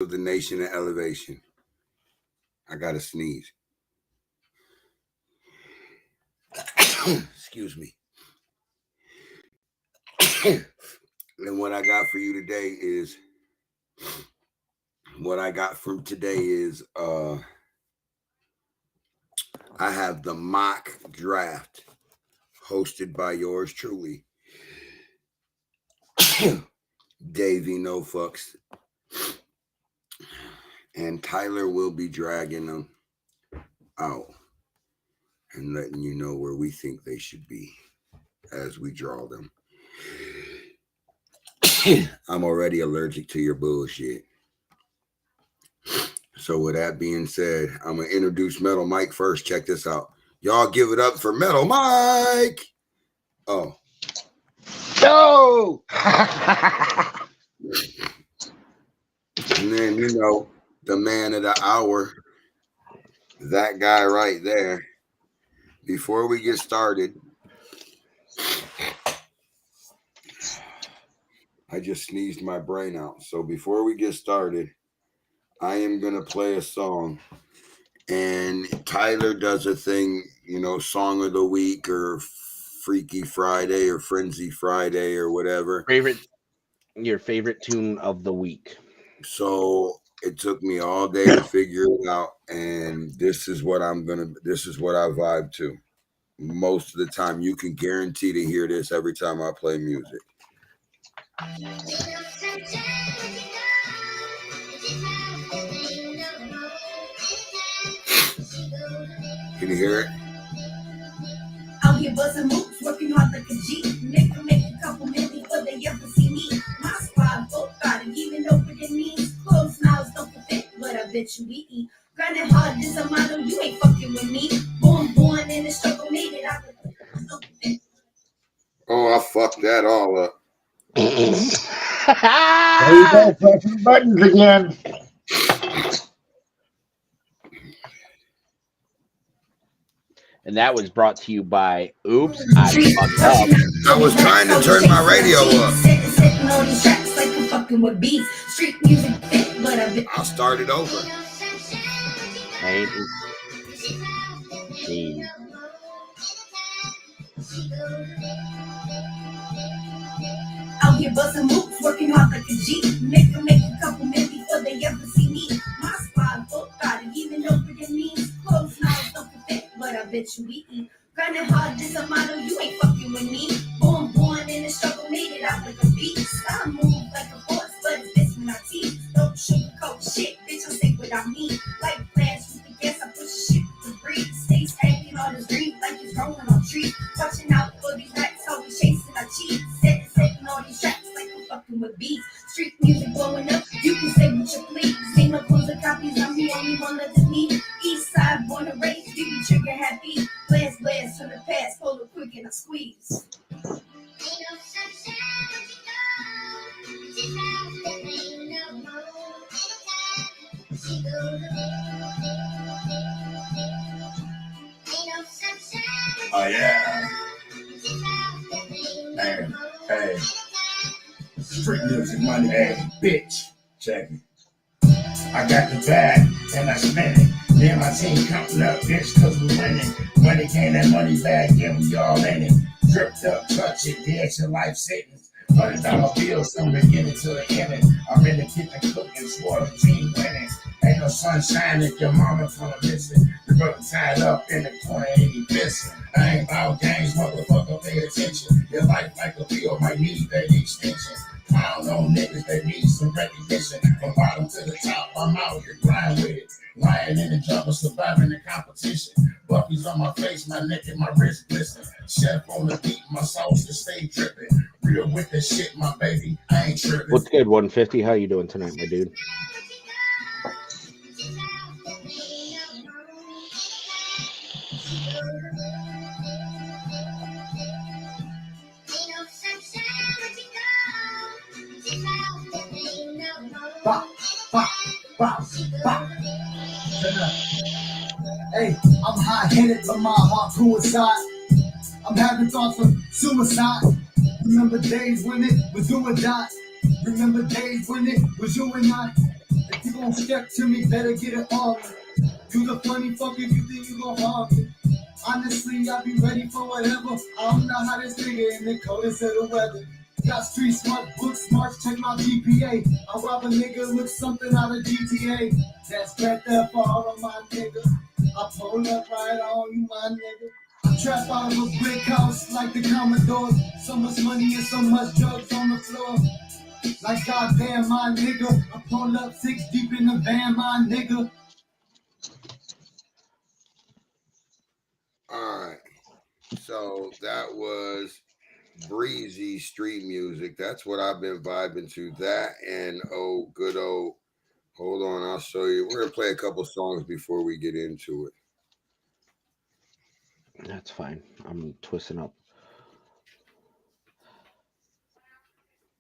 of the nation of elevation. I gotta sneeze. Excuse me. And what I got for you today is I have the mock draft hosted by yours truly, Davey No Fucks, and Tyler will be dragging them out and letting you know where we think they should be as we draw them. I'm already allergic to your bullshit. So with that being said, I'm going to introduce Metal Mike first. Check this out. Y'all give it up for Metal Mike. Oh. No! And then, the man of the hour, that guy right there. Before we get started, I just sneezed my brain out. So before we get started, I am going to play a song. And Tyler does a thing, Song of the Week or Freaky Friday or Frenzy Friday or whatever. Your favorite tune of the week. So it took me all day to figure it out. And this is what I vibe to. Most of the time, you can guarantee to hear this every time I play music. Can you hear it? Out here buzzing moves, working hard like a G. Make a couple million before they ever see me. My squad both got it, even over their knees. Clothes now don't fit, but I bet you we eat. Grinding hard, this a model, you ain't fucking with me. Born in the struggle, made it out. Oh, I fucked that all up. There you go, pressing buttons again. And that was brought to you by Oops, I Fucked Up. I was trying to turn my radio up. I'll start it over. Out here buzzing moves, working hard like a G. Make a couple million before they ever see me. My squad both got it, even over their knees. Clothes now don't fit, but I bet you we eat. Grinding hard, this a model, you ain't fucking with me. Born in the struggle, made it out like a beast. I move like a horse, but it's this when I teeth. Don't sugarcoat shit, bitch, I'll say what I mean. Like plants with the gas, I push shit to breathe. Stay stacking all this green like it's growing on trees. Watching out for these rats, always chasing our cheese. Setting all these tracks like I'm fucking with beats. Street music blowing up, you can say what you please. Ain't no closer copies, I'm the only one of the need. East side, born and raised, you be trigger happy. Blast from the past, pull it quick and I squeeze. Oh yeah. Man, hey. Street music money, hey, bitch. Check it. I got the bag and I spend it. Then my team counting up, bitch, cause we winning. Money came, that money back, yeah, we all in it. Dripped up, touch it, the extra life sentence. $100 bills from the beginning to the ending. I'm in the kitchen cooking, swore the team winning. Ain't no sunshine if your mama come missing. The brother tied up in the corner, ain't he missing. I ain't about games, motherfucker, pay attention. Your life like a bill might need that extension. Clown on niggas that need some recognition. From bottom to the top, I'm out here grind with it. Lying in the jungle, surviving the competition. Bucky's on my face, my neck and my wrist glisten. Chef on the beat, my sauce to stay dripping. Real with the shit, my baby, I ain't tripping. What's good, 150? How you doing tonight, my dude? Bop, bop, bop, bop. Hey, I'm high-headed, but my heart suicide. I'm having thoughts of suicide. Remember days when it was do or die. Remember days when it was you and I. If you gon' step to me, better get it on me. You the funny fuck if you think you gon' harm me. Honestly, I be ready for whatever. I'm the hottest nigga in the coldest of the weather. Got street smart, book smart, check my GPA. I rob a nigga with something out of GTA. That's Grand Theft for all of my niggas. I pull up right on you, my nigga. I trap out of a brick house like the Commodore. So much money and so much drugs on the floor. Like goddamn, my nigga. I pull up 6 deep in the van, my nigga. All right. So that was breezy street music. That's what I've been vibing to. That and good old. Hold on, I'll show you. We're gonna play a couple songs before we get into it. That's fine. I'm twisting up.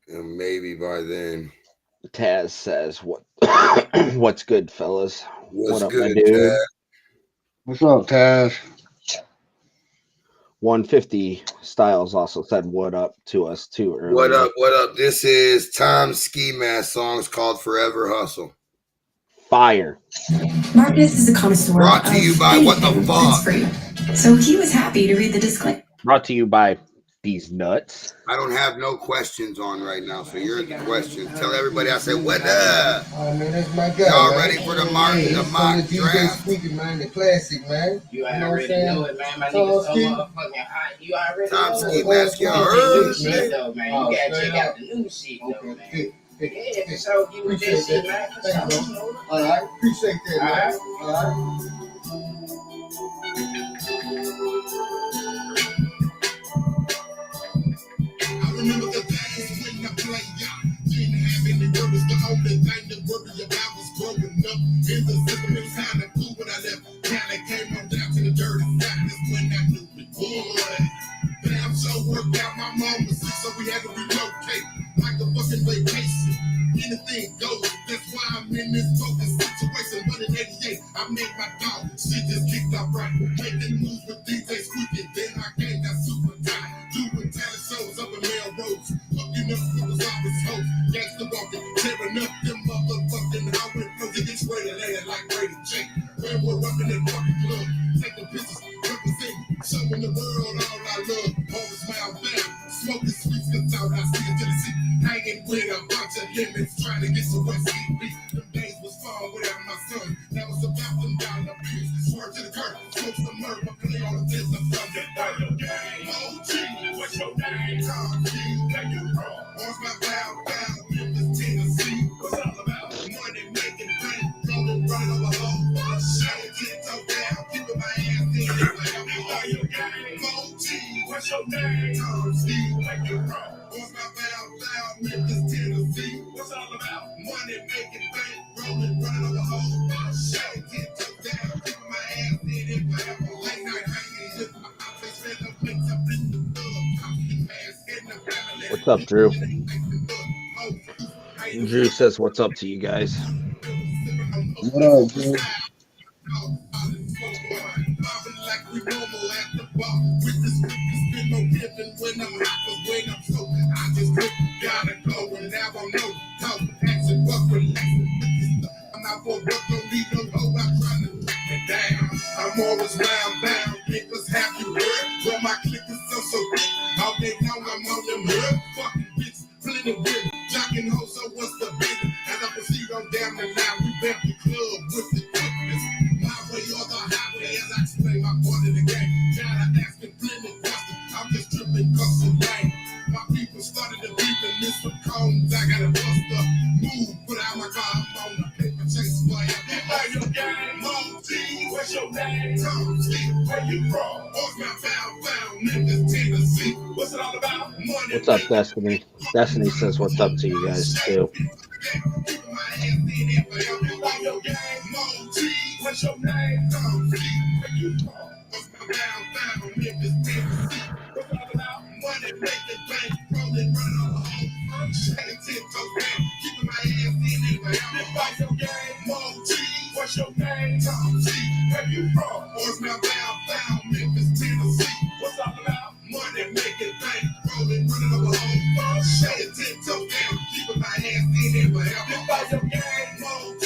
And maybe by then. Taz says, "What? What's good, fellas? What's what up, good, my dude? Taz? What's up, Taz? 150 Styles also said what up to us too earlier. What up? What up? This is Tom's Ski Mask songs called Forever Hustle. Fire. Marcus is a connoisseur. Brought to you by What the Fuck. Free. So he was happy to read the disclaimer. Brought to you by These Nuts. I don't have no questions on right now, so you're the questions. Tell everybody I said what up. Oh man, that's my guy. Y'all man. ready for the mock DJ draft? Sneaky, man, the classic, man. You know what I'm already saying? know it, man. My So, nigga so Ski- motherfucking hot. You already Tom know Ski it. Mask, y'all New heard? shit, though, man. Oh, You gotta straight check up. out the new shit, though, Okay, man. fit. Yeah, for sure. You with that Appreciate shit, that. man. For Thank you, sure. All right, appreciate that, man. All right. I remember the days when I played y'all. Didn't have any worries. The only thing to worry about was growing up. In the system, it was kind of cool when I left. Now they came on down to the dirty side. That's when I knew it would. Damn, so worked out. My mom was sick, so we had to relocate. Like a fucking vacation. Anything goes. That's why I'm in this focus situation. But in 88, I made my dog. Shit just kicked off right. Making moves with DJ Squeaky. Then I came got super tight. Doing talent shows up in Melrose. Hooking up with the office hoes. Gangsta walking. Tearing up them motherfucking highway flows. It gets ready later like Brady J. Where we're up in the fucking club. Taking pictures. Representing. Showing the world all I love. Always smile down. Smoking sweets. Cause out I see it Tennessee. Hanging with a bunch of limits. Trying to get to West Beach. Them days was fun without my son. Now it's about them dollar bills. Swerve to the curb. Smoke some murder. Play on the list of thunder. OG, what's your name? Tom G, where you from? What's my down, Memphis, Tennessee? What's all about? Money making bank, rolling right over home. Shine 10 toe down, keeping my ass in the OG, what's your name? Tom G, where you from? What's my down, Memphis, Tennessee? What's all about? Money making bank, rolling right over home. Shine 10 toe down, keeping my ass in the late night hanging with my What's up, Drew? Drew says, what's up to you guys? What up, Drew? I'm always round bound, niggas have you heard? Well, my click is so big. All day long, I'm on them hood. Fucking bitch, plenty of women. Jocking hoes, so what's the business? As I proceed on down the line, we back the club with the quickness. My way or the highway, as I explain my part of the game. Now I asking plenty questions. I'm just tripping cause of rain. My people started to beep and miss some cones. I got a bust up move, put out my car, I'm on the paper chase for you. What's your game? OG, what's your name? Tom Ski, where you from? What's my found, Memphis, Tennessee? What's it all about? Money. What's up, Destiny? Destiny says, what's up to you guys, too? What's your name? Tom Ski, where you from? What's my found, Memphis, Tennessee? What's it all about? Money making bank, rolling, running on the home. Shaking 10 toes down, keeping my ass in it. What's your game? OG, what's your name? Tom G, where you from? What's my found, Memphis, Tennessee? What's all about? Money making bank, rolling, running over home. Shaking 10 toes down, keeping my ass in it. What's your game? OG,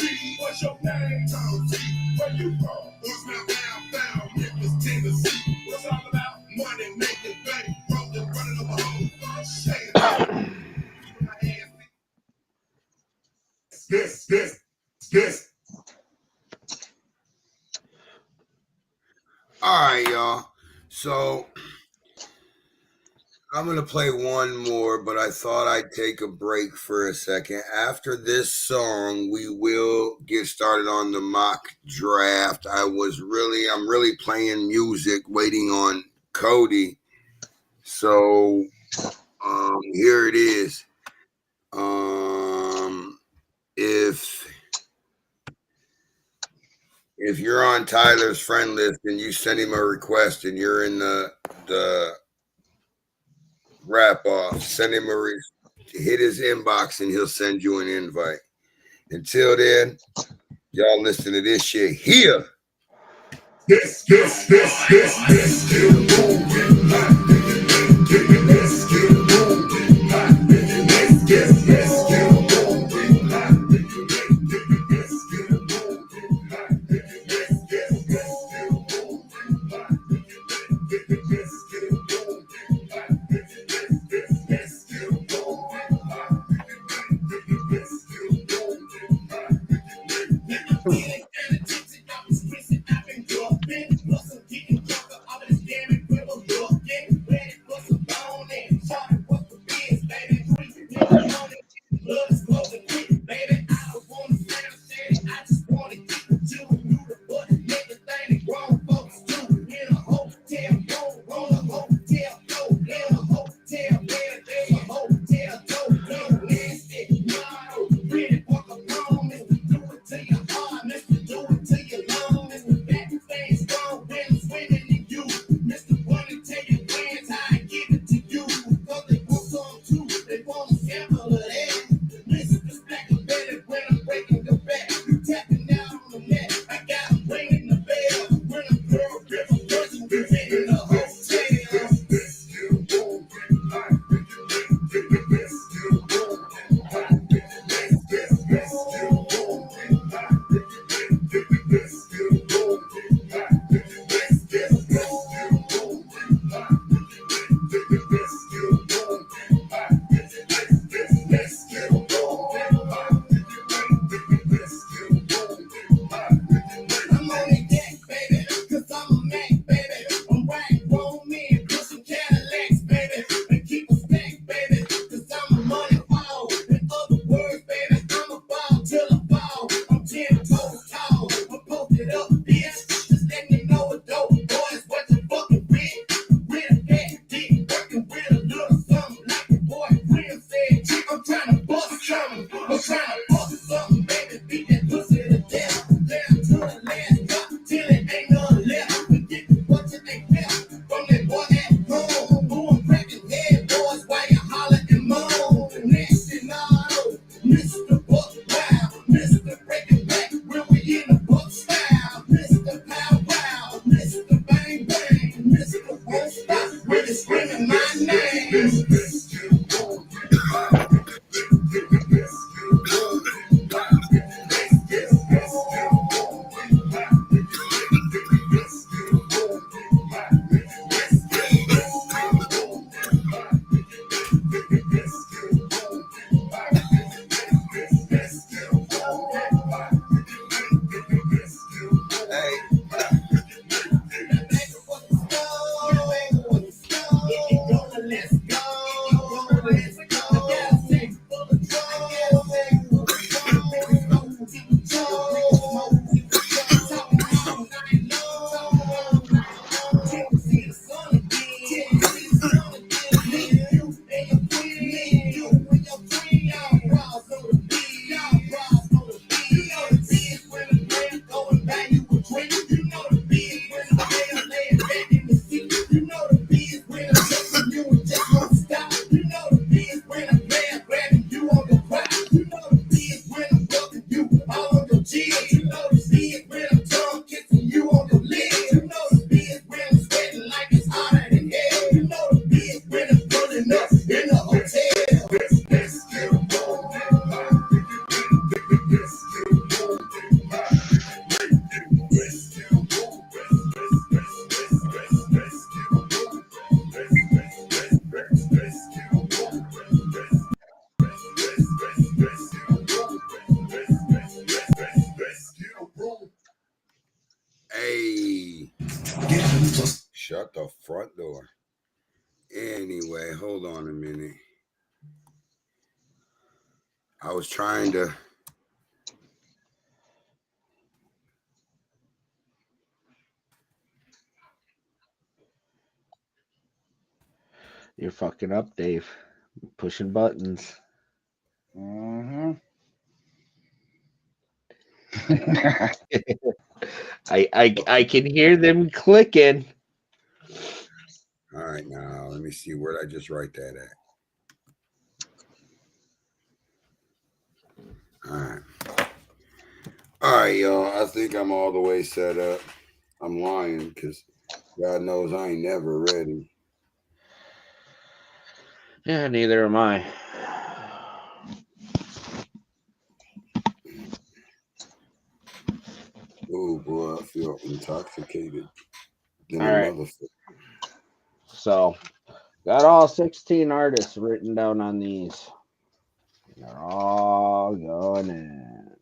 Tom G, where you from? What's my downtown, Memphis, Tennessee? What's all about money, making bank, rolling, running up a whole this. All right, y'all. So I'm going to play one more, but I thought I'd take a break for a second. After this song, we will get started on the mock draft. I'm really playing music, waiting on Cody. So here it is. If you're on Tyler's friend list and you send him a request and you're in the wrap off, send him hit his inbox and he'll send you an invite. Until then, y'all listen to this shit here. This. shut the front door. Anyway, hold on a minute. I was trying to. You're fucking up, Dave. Pushing buttons. Mm-hmm. I can hear them clicking. All right, now let me see. Where did I just write that at? All right, y'all. I think I'm all the way set up. I'm lying because God knows I ain't never ready. Yeah, neither am I. Oh boy, I feel intoxicated. All right. So, got all 16 artists written down on these. They're all going in.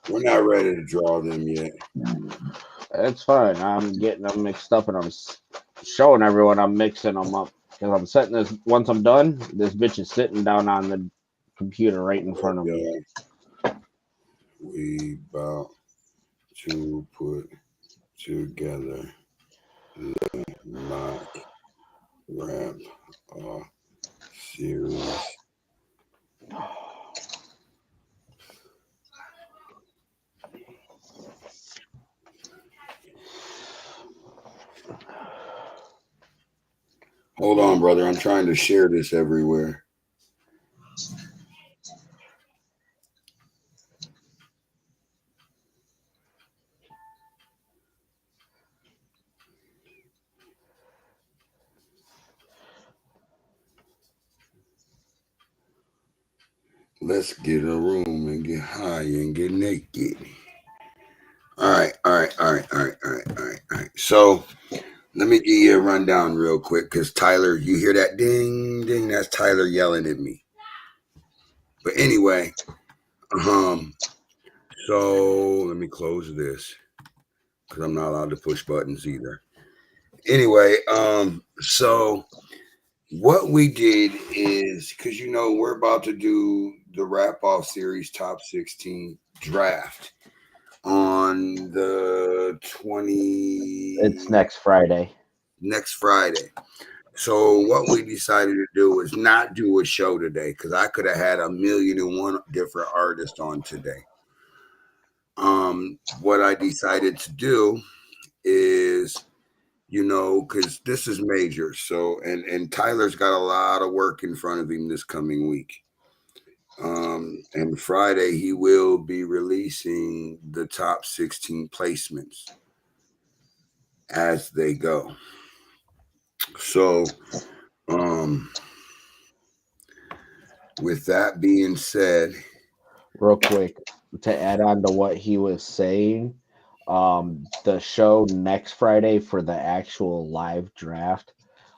We're not ready to draw them yet. It's fine. I'm getting them mixed up and I'm showing everyone I'm mixing them up. Because I'm setting this, once I'm done, this bitch is sitting down on the computer right in front of me. We about to put together the mock rap series. Hold on, brother. I'm trying to share this everywhere. Let's get a room and get high and get naked. All right. So let me give you a rundown real quick because Tyler, you hear that ding, ding? That's Tyler yelling at me. But anyway, so let me close this because I'm not allowed to push buttons either. Anyway, so what we did is, because we're about to do the wrap off series top 16 draft on the 20. It's next Friday. So what we decided to do is not do a show today because I could have had 1,000,001 different artists on today. What I decided to do is, because this is major. So, and Tyler's got a lot of work in front of him this coming week. And Friday he will be releasing the top 16 placements as they go. So, with that being said, real quick to add on to what he was saying, the show next Friday for the actual live draft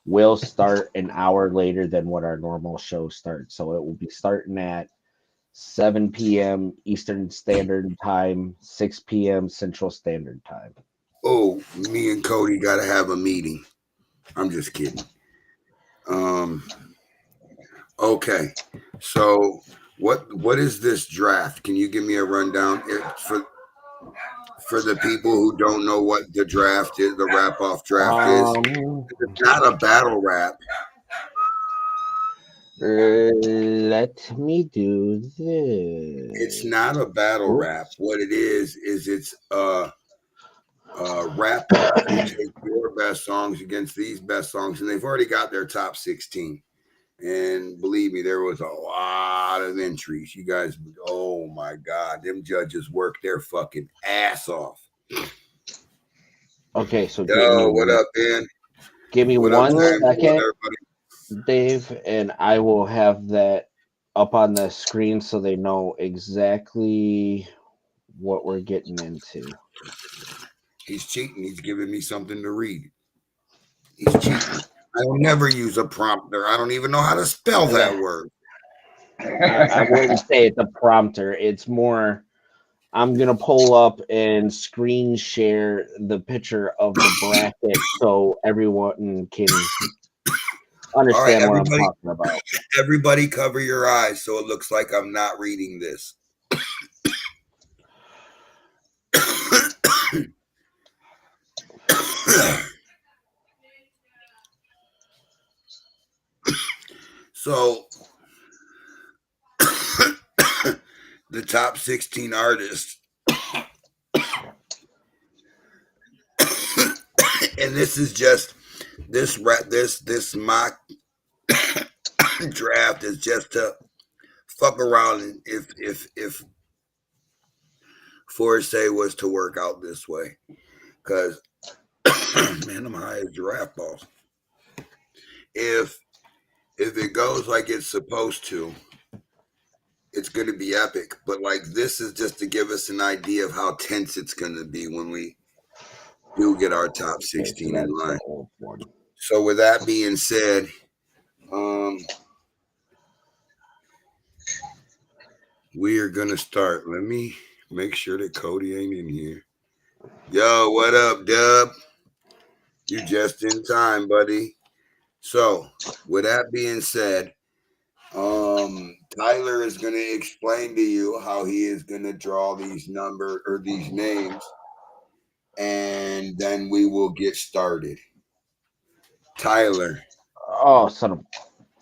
will start an hour later than what our normal show starts. So it will be starting at 7 p.m. Eastern Standard Time, 6 p.m. Central Standard Time. Oh, me and Cody got to have a meeting. I'm just kidding. Okay. So what is this draft? Can you give me a rundown for the people who don't know what the draft is, the wrap off draft is? It's not a battle rap. Let me do this. It's not a battle rap. What it is it's a wrap up. You take your best songs against these best songs, and they've already got their top 16. And believe me, there was a lot of entries. You guys, oh my God, them judges worked their fucking ass off. Okay, so what up, Ben? Give me one second, Dave, and I will have that up on the screen so they know exactly what we're getting into. He's cheating. He's giving me something to read. He's cheating. I don't never use a prompter. I don't even know how to spell that word. I wouldn't say it's a prompter. It's more I'm gonna pull up and screen share the picture of the bracket so everyone can All right, understand what I'm talking about. everybody cover your eyes so it looks like I'm not reading this. So the top 16 artists, and this is just this mock draft is just to fuck around. And if Forsyth was to work out this way, because man, I'm high as giraffe balls. If it goes like it's supposed to, it's going to be epic. But like this is just to give us an idea of how tense it's going to be when we do get our top Okay, so 16 in that's line. the old one. So with that being said, we are gonna start. Let me make sure that Cody ain't in here. Yo, what up, Dub? You just in time, buddy. So with that being said, Tyler is gonna explain to you how he is gonna draw these these names, and then we will get started. Tyler. Oh, son of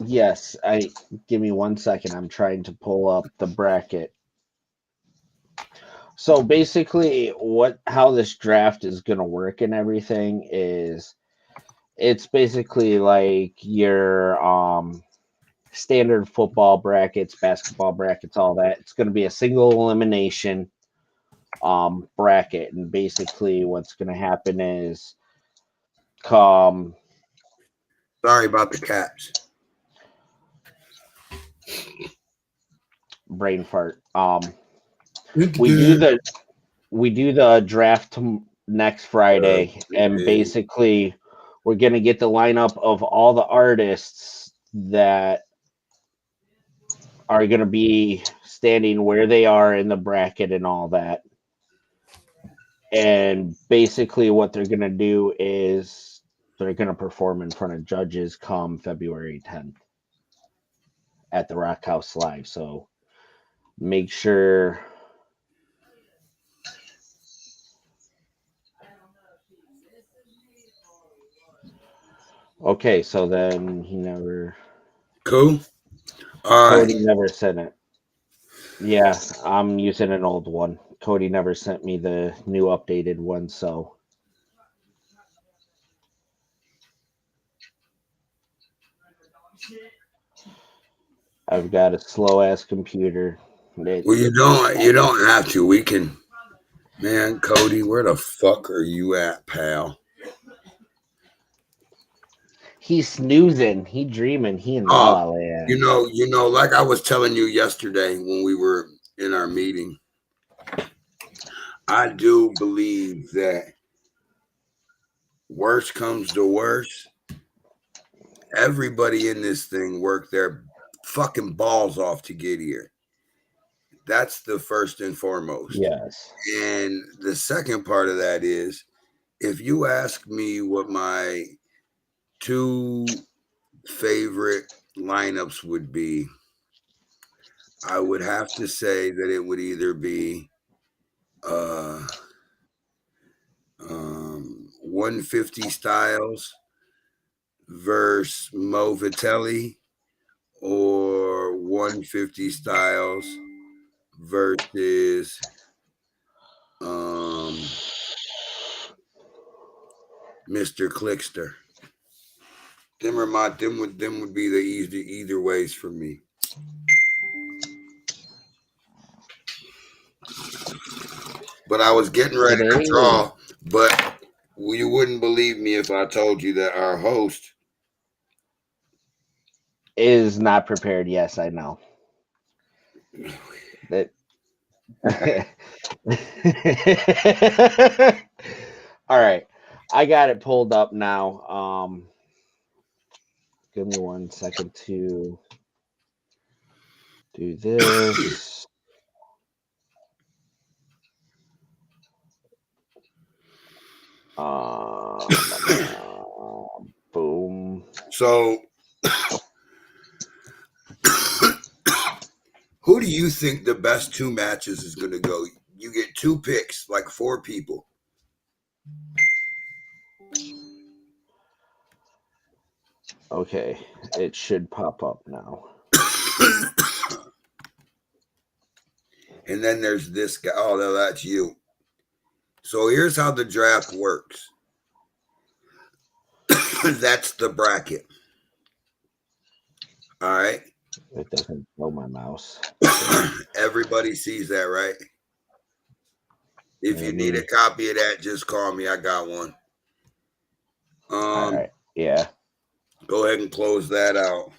yes. Give me 1 second. I'm trying to pull up the bracket. So basically, how this draft is gonna work and everything is, it's basically like your standard football brackets, basketball brackets, all that. It's gonna be a single elimination bracket, and basically what's gonna happen is come Sorry about the caps. brain fart. We do the draft next Friday, and basically we're gonna get the lineup of all the artists that are gonna be standing where they are in the bracket and all that. And basically what they're gonna do is they're gonna perform in front of judges come February 10th at the Rock House Live. So make sure. Okay, so then he never. Cool. All Cody right. never sent it. Yeah, I'm using an old one. Cody never sent me the new updated one, so. I've got a slow ass computer. Well, you don't have to. We can. Man, Cody, where the fuck are you at, pal? He's snoozing. He dreaming. He in La La Land. You know, like I was telling you yesterday when we were in our meeting, I do believe that worst comes to worst, everybody in this thing worked their fucking balls off to get here. That's the first and foremost. Yes. And the second part of that is, if you ask me what my two favorite lineups would be, I would have to say that it would either be 150 Styles versus Mo Vitelli, or 150 Styles versus Mr. Clickster. Them would be the either ways for me. But I was getting ready to draw, but you wouldn't believe me if I told you that our host is not prepared. Yes, I know. That. All right, I got it pulled up now. Give me 1 second to do this. So, who do you think the best 2 matches is going to go? You get 2 picks, like 4 people. Okay, it should pop up now. And then there's this guy. Oh, no, that's you. So here's how the draft works. That's the bracket. All right. It doesn't show my mouse. Everybody sees that, right? If you need a copy of that, just call me. I got one. All right. Yeah. Go ahead and close that out.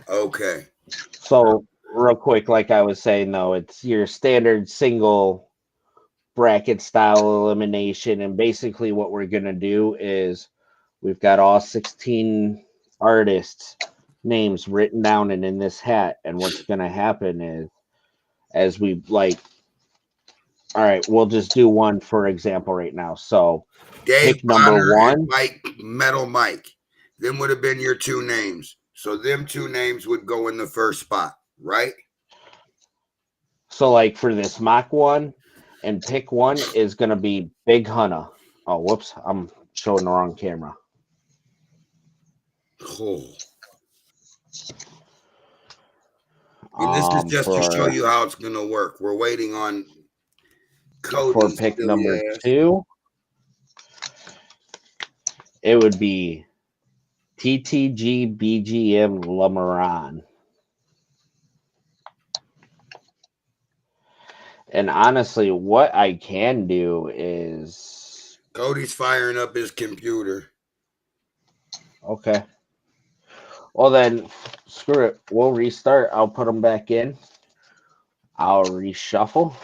Okay. So real quick, like I was saying, though, it's your standard single bracket style elimination. And basically what we're going to do is we've got all 16 artists' names written down and in this hat. And what's going to happen is as we like, all right, we'll just do one for example right now. So Dave pick number Bonner 1. and Metal Mike. Them would have been your 2 names. So them 2 names would go in the first spot, right? So like for this mock one and pick 1 is going to be Big Hunter. Oh, whoops. I'm showing the wrong camera. Oh. And this is just to show you how it's going to work. We're waiting on Cody. For pick number 2, it would be TTG BGM Lamaran. And honestly, what I can do is... Cody's firing up his computer. Okay. Well, then, screw it. We'll restart. I'll put them back in. I'll reshuffle.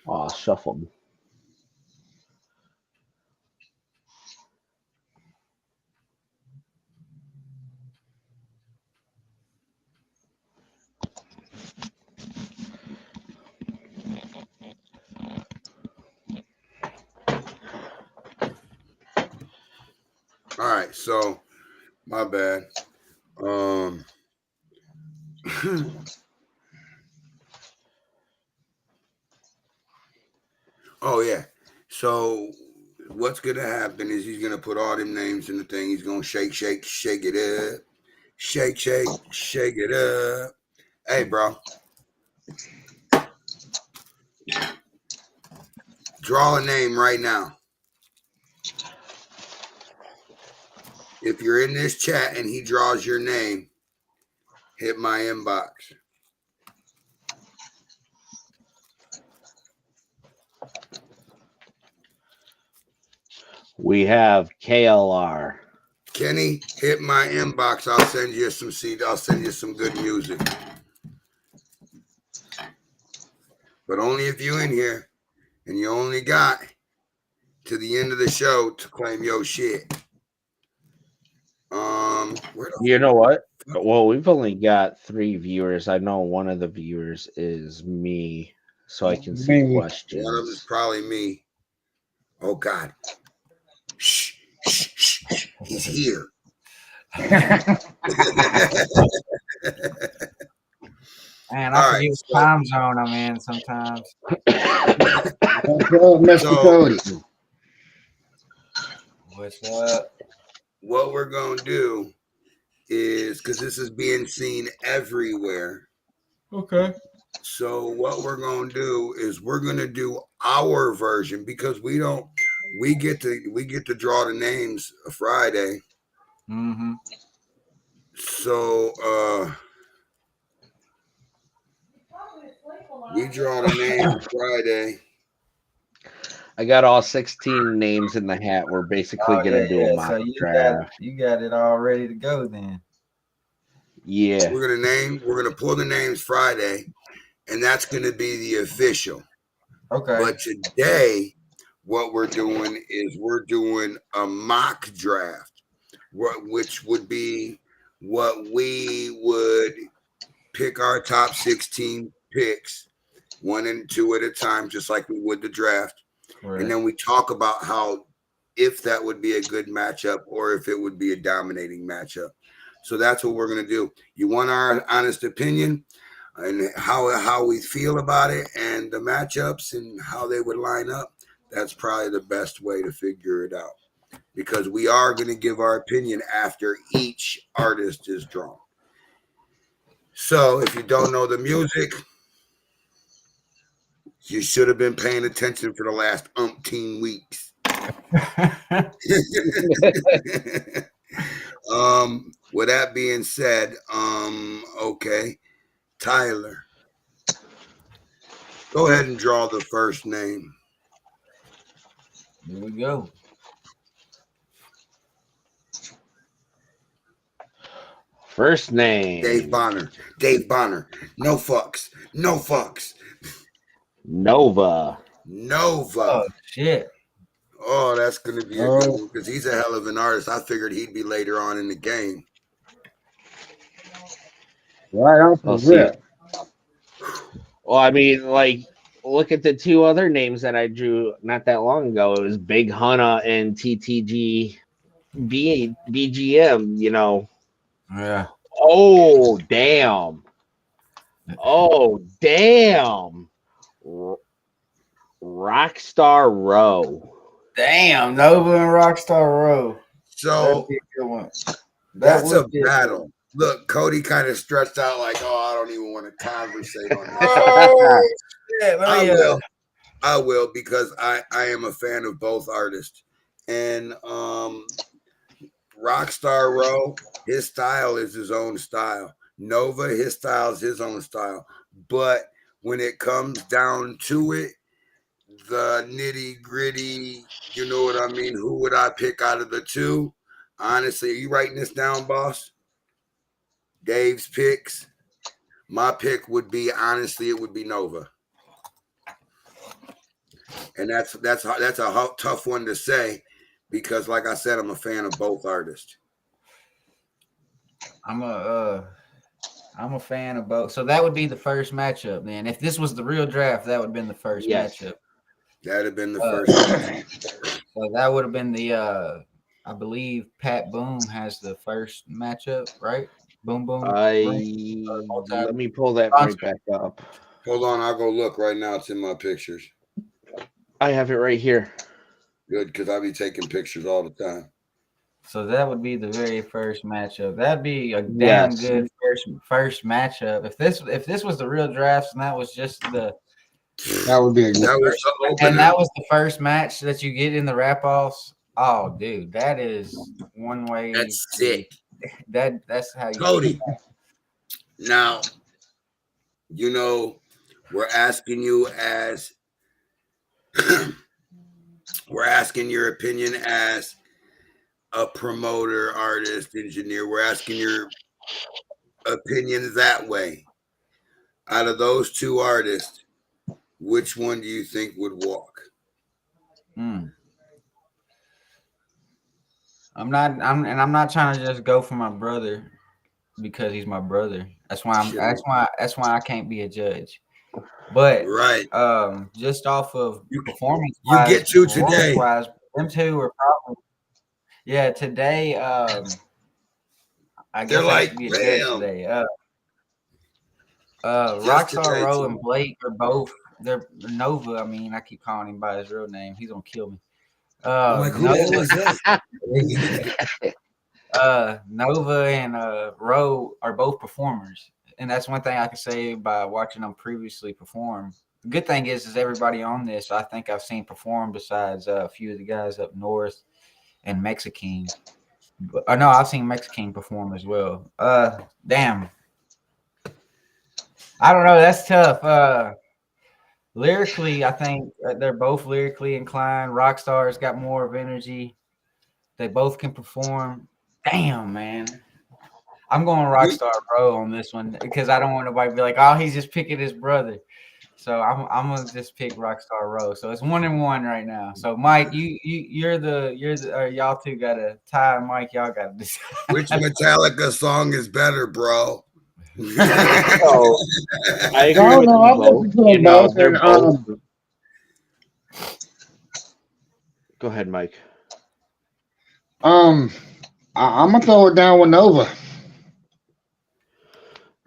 Oh, shuffled. All right, so my bad. Oh yeah. So what's gonna happen is he's gonna put all them names in the thing. He's gonna shake it up, shake it up. Hey, bro, draw a name right now. If you're in this chat and he draws your name, hit my inbox. We have KLR. Kenny, hit my inbox. I'll send you some CD. I'll send you some good music. But only if you in here and you only got to the end of the show to claim your shit. You know what? Well, we've only got 3 viewers. I know one of the viewers is me, so I can see questions. One of them is probably me. Oh God. Shh. He's here. Man, I forget what time zone I'm in sometimes. Mr. Cody. What's up? What we're going to do is, because this is being seen everywhere. Okay. So what we're going to do is we're going to do our version because we get to draw the names Friday. Mm-hmm. So we draw the names Friday. I got all 16 names in the hat. We're basically gonna do a mock draft. You got it all ready to go then. Yeah. We're gonna pull the names Friday, and that's going to be the official. Okay. But today, what we're doing is we're doing a mock draft, which would be what we would pick our top 16 picks, 1 and 2 at a time, just like we would the draft. Correct. And then we talk about how if that would be a good matchup or if it would be a dominating matchup. So that's what we're going to do. You want our honest opinion and how we feel about it and the matchups and how they would line up. That's probably the best way to figure it out, because we are going to give our opinion after each artist is drawn. So if you don't know the music, you should have been paying attention for the last umpteen weeks. With that being said, okay, Tyler, go ahead and draw the first name. Here we go. First name. Dave Bonner. Dave Bonner. No fucks. No fucks. Nova. Nova. Oh shit. Oh, that's going to be a good one because he's a hell of an artist. I figured he'd be later on in the game. Right off the I'll see. rip. Well, I mean, like, look at the two other names that I drew not that long ago. It was Big Hunna and TTG BGM, you know. Yeah. Oh, damn. Oh, damn. Rockstar Row. Damn, Nova and Rockstar Row. So That'd be a good one. that's a would be battle. Look, Cody kind of stretched out like, oh, I don't even want to conversate on that. Oh, shit. I will because I am a fan of both artists. And Rockstar Row, his style is his own style. Nova, his style is his own style. But when it comes down to it, the nitty gritty, you know what I mean? Who would I pick out of the two? Honestly, are you writing this down, boss? Dave's picks. My pick would be, honestly, it would be Nova. And that's a tough one to say because, like I said, I'm a fan of both artists. I'm a fan of both. So that would be the first matchup, then. If this was the real draft, that would have been the first matchup. That'd have been the first. So that would have been the I believe Pat Boom has the first matchup, right? Boom Boom. Let me pull that right back up. Hold on, I'll go look right now. It's in my pictures. I have it right here. Good, because I'll be taking pictures all the time. So that would be the very first matchup. That'd be a damn good first matchup. If this was the real draft and that was just the That would be a good that was the first match that you get in the wrap-offs. Oh, dude, that is one way. That's sick. That's how you. Cody. Now, you know, we're asking you as we're asking your opinion as a promoter, artist, engineer. We're asking your opinion that way. Out of those two artists, which one do you think would walk? I'm not trying to just go for my brother because he's my brother. That's why I can't be a judge. But right, just off of performance, you get to today. Them two are probably today. I guess they're like, be a judge today. Rockstar Row and Blake are both. They're Nova. I mean, I keep calling him by his real name. He's gonna kill me. Nova and Row are both performers, and that's one thing I can say by watching them previously perform. The good thing is everybody on this I think I've seen perform besides a few of the guys up north and Mexican. No, I've seen Mexican perform as well. Damn. I don't know. That's tough. Lyrically, I think they're both lyrically inclined. Rockstar's got more of energy. They both can perform. Damn, man. I'm going Rockstar Row on this one because I don't want nobody to be like, oh, he's just picking his brother. So I'm gonna just pick Rockstar Row. So it's 1-1 right now. So Mike, you're the y'all two got to tie. Mike, y'all got to decide. Which Metallica song is better, bro? So, I agree No, with no, I them both. listen to them both. They're And, both. Go ahead, Mike. I'm gonna throw it down with Nova.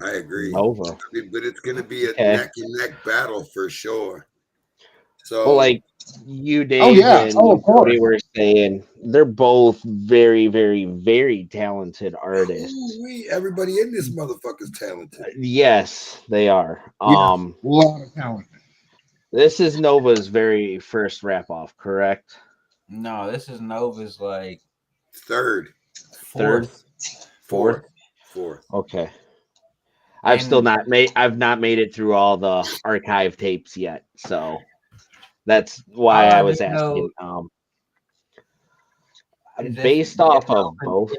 I agree. Nova. But it's going to be a Okay. neck and neck battle for sure. So, Well, like you, Dave, Oh, yeah. and Oh, of Cody course. were saying, they're both very, very, very talented artists. everybody in this motherfucker's talented. Yes, they are. Yeah. A lot of talent. This is Nova's very first rap off, correct? No, this is Nova's like Third, fourth. fourth. Okay. I've And- still not made. I've not made it through all the archive tapes yet, so that's why I was didn't know- asking. Is this- Based off of both,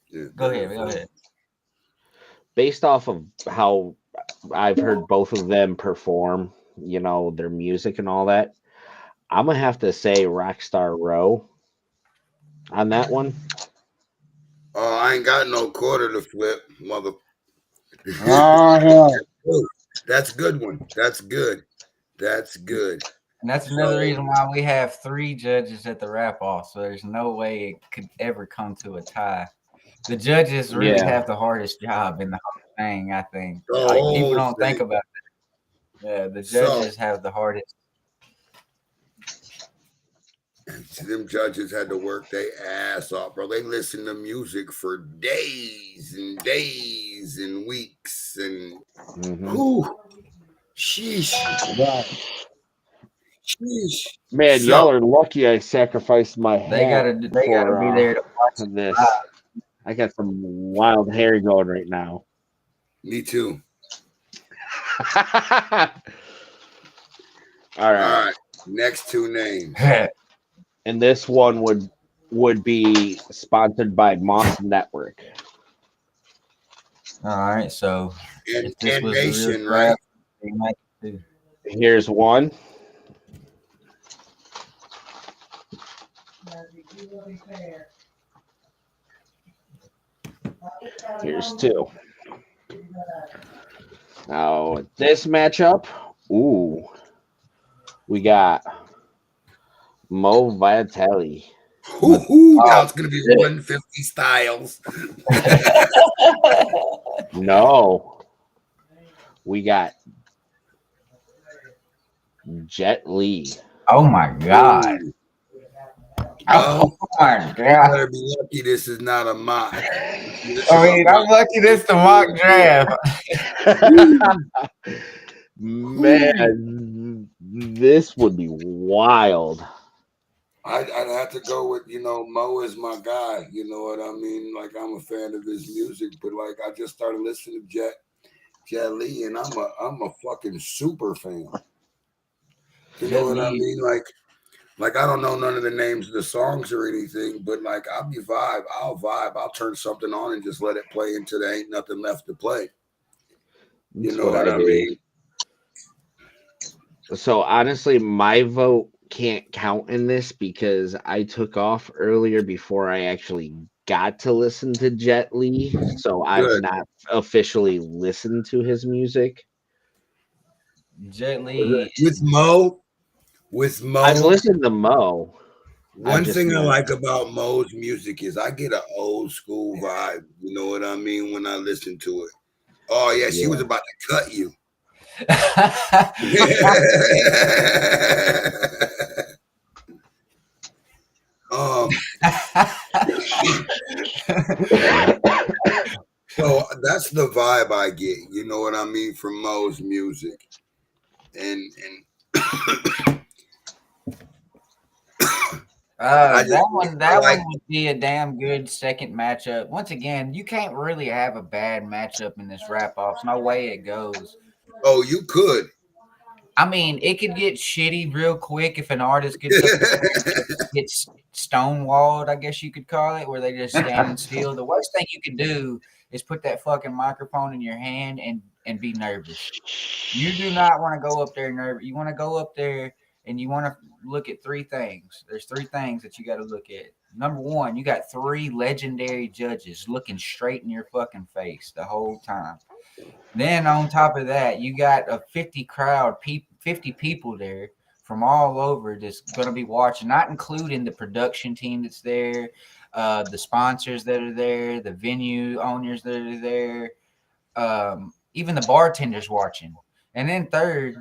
Yeah, Go ahead. based off of how I've heard both of them perform, you know, their music and all that, I'm gonna have to say Rockstar Row on that one. Oh, I ain't got no quarter to flip, mother. Oh, hell. That's a good one. That's good. And that's another reason why we have 3 judges at the wrap off. So there's no way it could ever come to a tie. The judges really Yeah. have the hardest job in the whole thing, I think. The Like, people whole don't think thing. about that. Yeah, the So- judges have the hardest. Them judges had to work their ass off, bro. They listened to music for days and days and weeks and Mhm. whew, sheesh. Right. Sheesh. Man, So- y'all are lucky I sacrificed my hat. They gotta be there to watch it. this. I got some wild hair going right now. Me too. All All right. right. Next 2 names. And this one would be sponsored by Moss Network. All right, so And, if this and was a real Nation, draft, right? they might do. Here's one. Here's 2. Now this matchup, we got Mo Vitale. Now it's gonna be 150 Styles. No, we got Jet Li. Oh my god. Oh, my you god. better be lucky this is not a mock. I'm lucky this the mock draft. Man, this would be wild. I'd have to go with, Mo is my guy. You know what I mean? Like, I'm a fan of his music, but like I just started listening to Jet Li, and I'm a fucking super fan. You know what I mean? Like I don't know none of the names of the songs or anything, but like I'll vibe. I'll turn something on and just let it play until there ain't nothing left to play. You That's know what I mean? So honestly, my vote can't count in this because I took off earlier before I actually got to listen to Jet Li. So I've Good. not officially listened to his music. Jet Li. With Mo, I've listened to Mo. one just thing I not- like about Mo's music is I get an old school vibe. You know what I mean when I listen to it. Oh yeah, she was about to cut you. So that's the vibe I get. You know what I mean from Mo's music, and that one like- would be a damn good second matchup. Once again, you can't really have a bad matchup in this wrap off. No way it goes. oh, you could. I mean, it could get shitty real quick if an artist gets stonewalled, I guess you could call it, where they just standing still. The worst thing you could do is put that fucking microphone in your hand and be nervous. You do not want to go up there nervous. You want to go up there and you want to look at three things. There's three things that you got to look at. Number one, you got three legendary judges looking straight in your fucking face the whole time. Then on top of that, you got a 50 people there from all over that's going to be watching, not including the production team that's there, the sponsors that are there, the venue owners that are there, even the bartenders watching. And then third,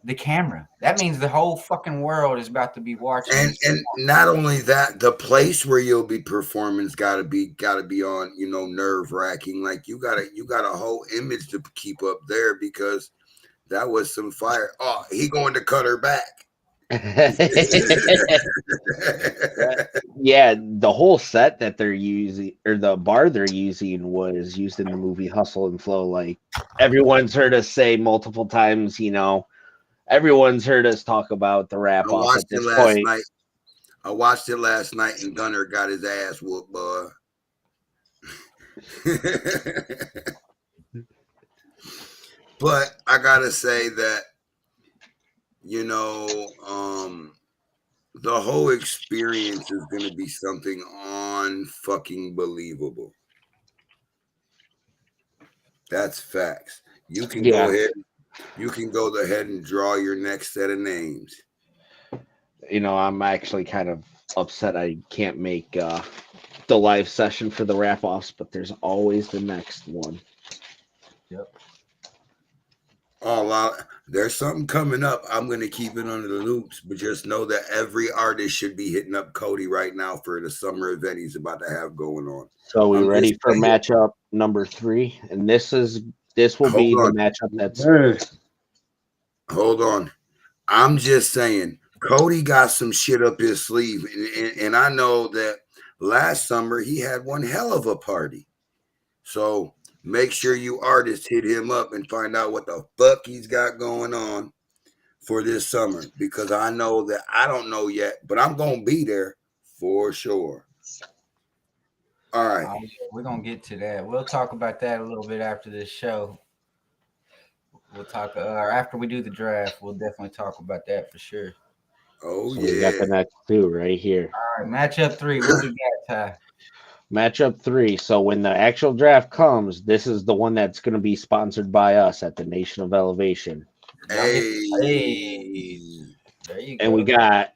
the camera. That means the whole fucking world is about to be watching. And not only that, the place where you'll be performing's gotta be on, nerve wracking. Like you got a whole image to keep up there because that was some fire. Oh, he going to cut her back. Yeah, the whole set that they're using, or the bar they're using, was used in the movie Hustle and Flow. Like everyone's heard us say multiple times, everyone's heard us talk about the wrap off at this point. I watched it last night, and Gunner got his ass whooped, boy. But I gotta say that, the whole experience is going to be something fucking believable. That's facts. You can go ahead. You can go ahead and draw your next set of names. I'm actually kind of upset I can't make the live session for the wrap offs, but there's always the next one. Yep. Oh, there's something coming up. I'm going to keep it under the loops, but just know that every artist should be hitting up Cody right now for the summer event he's about to have going on. So we ready for matchup number 3? And this will be the matchup that's... Hold on. I'm just saying, Cody got some shit up his sleeve. And I know that last summer he had one hell of a party. So... make sure you artists hit him up and find out what the fuck he's got going on for this summer. Because I know that I don't know yet, but I'm going to be there for sure. All right. We're going to get to that. We'll talk about that a little bit after this show. We'll talk, after we do the draft, we'll definitely talk about that for sure. Oh, so yeah. We got the next 2 right here. All right, matchup 3. What we got, Ty? Matchup 3. So when the actual draft comes, this is the one that's going to be sponsored by us at the Nation of Elevation. Hey. There you go. And we got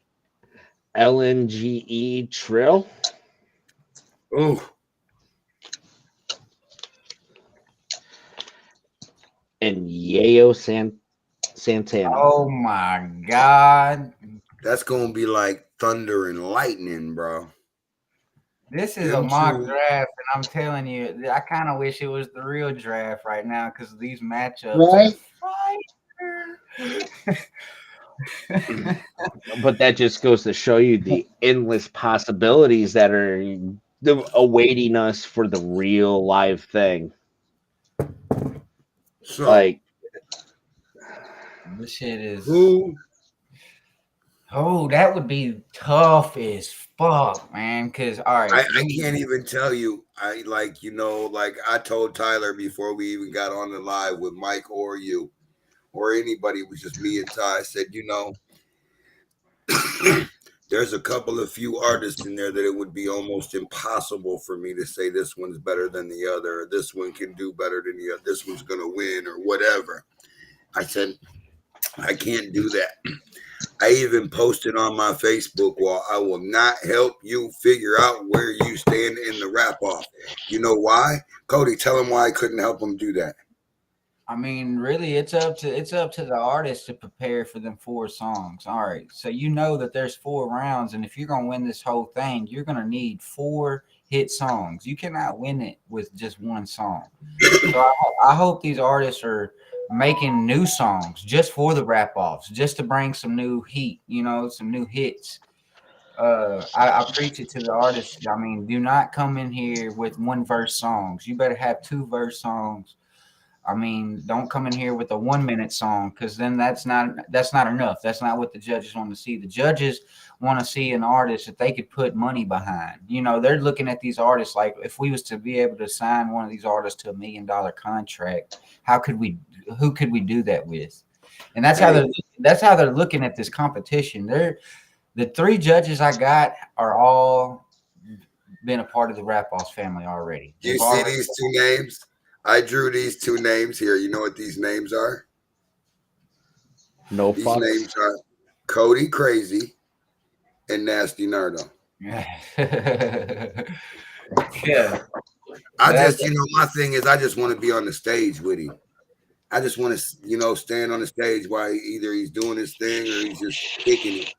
LNGE Trill. Oh. And Yayo Santana. Oh my God. That's going to be like thunder and lightning, bro. This is a mock draft, and I'm telling you, I kind of wish it was the real draft right now because of these matchups. Right? But that just goes to show you the endless possibilities that are awaiting us for the real live thing. So, like, this shit is... who? Oh, that would be tough as fuck, man. Because all right, I can't even tell you. I told Tyler before we even got on the live with Mike or you or anybody. It was just me and Ty. I said, there's a couple of few artists in there that it would be almost impossible for me to say this one's better than the other, or this one can do better than the other, this one's gonna win, or whatever. I said, I can't do that. I even posted on my Facebook wall, I will not help you figure out where you stand in the wrap off. You know why? Cody, tell him why I couldn't help him do that. I mean, really, it's up to the artist to prepare for them 4 songs. All right. So that there's 4 rounds, and if you're gonna win this whole thing, you're gonna need 4 hit songs. You cannot win it with just one song. So I hope these artists are making new songs just for the wrap offs, just to bring some new heat, some new hits. I preach it to the artists. I mean, do not come in here with 1 verse songs. You better have 2 verse songs. I mean, don't come in here with a 1 minute song because then that's not enough. That's not what the judges want to see. The judges want to see an artist that they could put money behind. You know, they're looking at these artists like if we was to be able to sign one of these artists to $1 million contract, who could we do that with? And that's how they're looking at this competition. The 3 judges I got are all been a part of the Rap Boss family already. Do you see these 2 names? I drew these 2 names here. You know what these names are? No These fucks. names are Cody Crazy and Nasty Nardo. Yeah. I just, my thing is I just want to be on the stage with him. I just want to, stand on the stage while either he's doing his thing or he's just kicking it.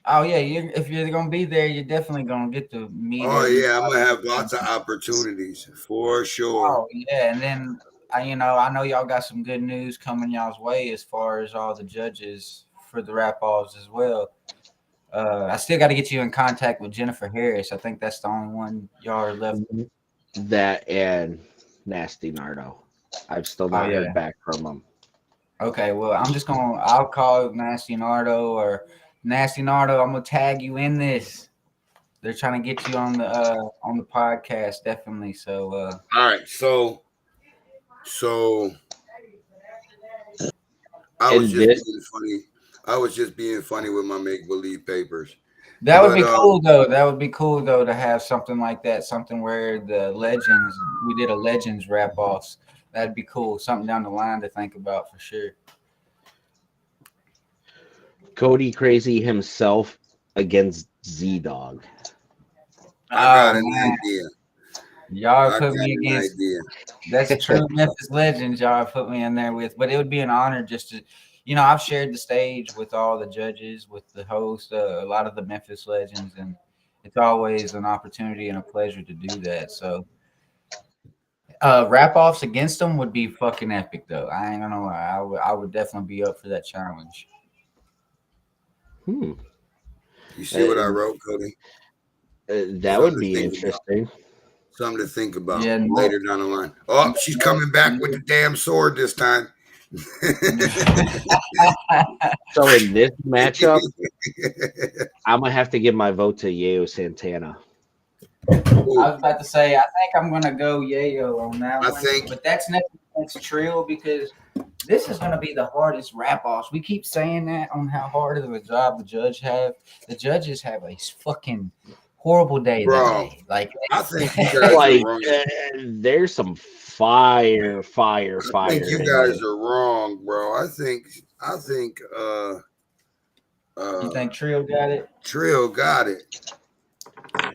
Oh yeah, if you're gonna be there, you're definitely gonna get to meet. Oh yeah, I'm gonna have lots of opportunities for sure. Oh yeah, and then I know y'all got some good news coming y'all's way as far as all the judges for the Rap Balls as well. I still got to get you in contact with Jennifer Harris. I think that's the only one y'all are left. That and Nasty Nardo. I've still not heard back from them. Okay, well, I'll call Nasty Nardo or Nasty Nardo. I'm gonna tag you in this. They're trying to get you on the podcast, definitely. So all right, so I was just being funny. I was just being funny with my make believe papers. That would be cool though. That would be cool though to have something like that, something where we did a legends Rap Offs. That'd be cool. Something down the line to think about for sure. Cody Crazy himself against Z-Dog. I got an idea. Y'all put me against. That's a true Memphis Legends. Y'all put me in there with, but it would be an honor just to, I've shared the stage with all the judges, with the host, a lot of the Memphis Legends, and it's always an opportunity and a pleasure to do that. So, Rap Offs against them would be fucking epic, though. I ain't gonna lie. I would definitely be up for that challenge. You see what I wrote, Cody? That would be interesting. Something to think about later down the line. Oh, she's coming back with the damn sword this time. So in this matchup, I'm gonna have to give my vote to Yayo Santana. I was about to say, I think I'm gonna go Yayo on that one. But that's next Trill because this is gonna be the hardest Rap Offs. We keep saying that on how hard of a job the judges have a fucking horrible day that day. Like I think you guys are wrong. There's some fire. I think you guys are wrong, bro. I think you think Trill got it? Trill got it.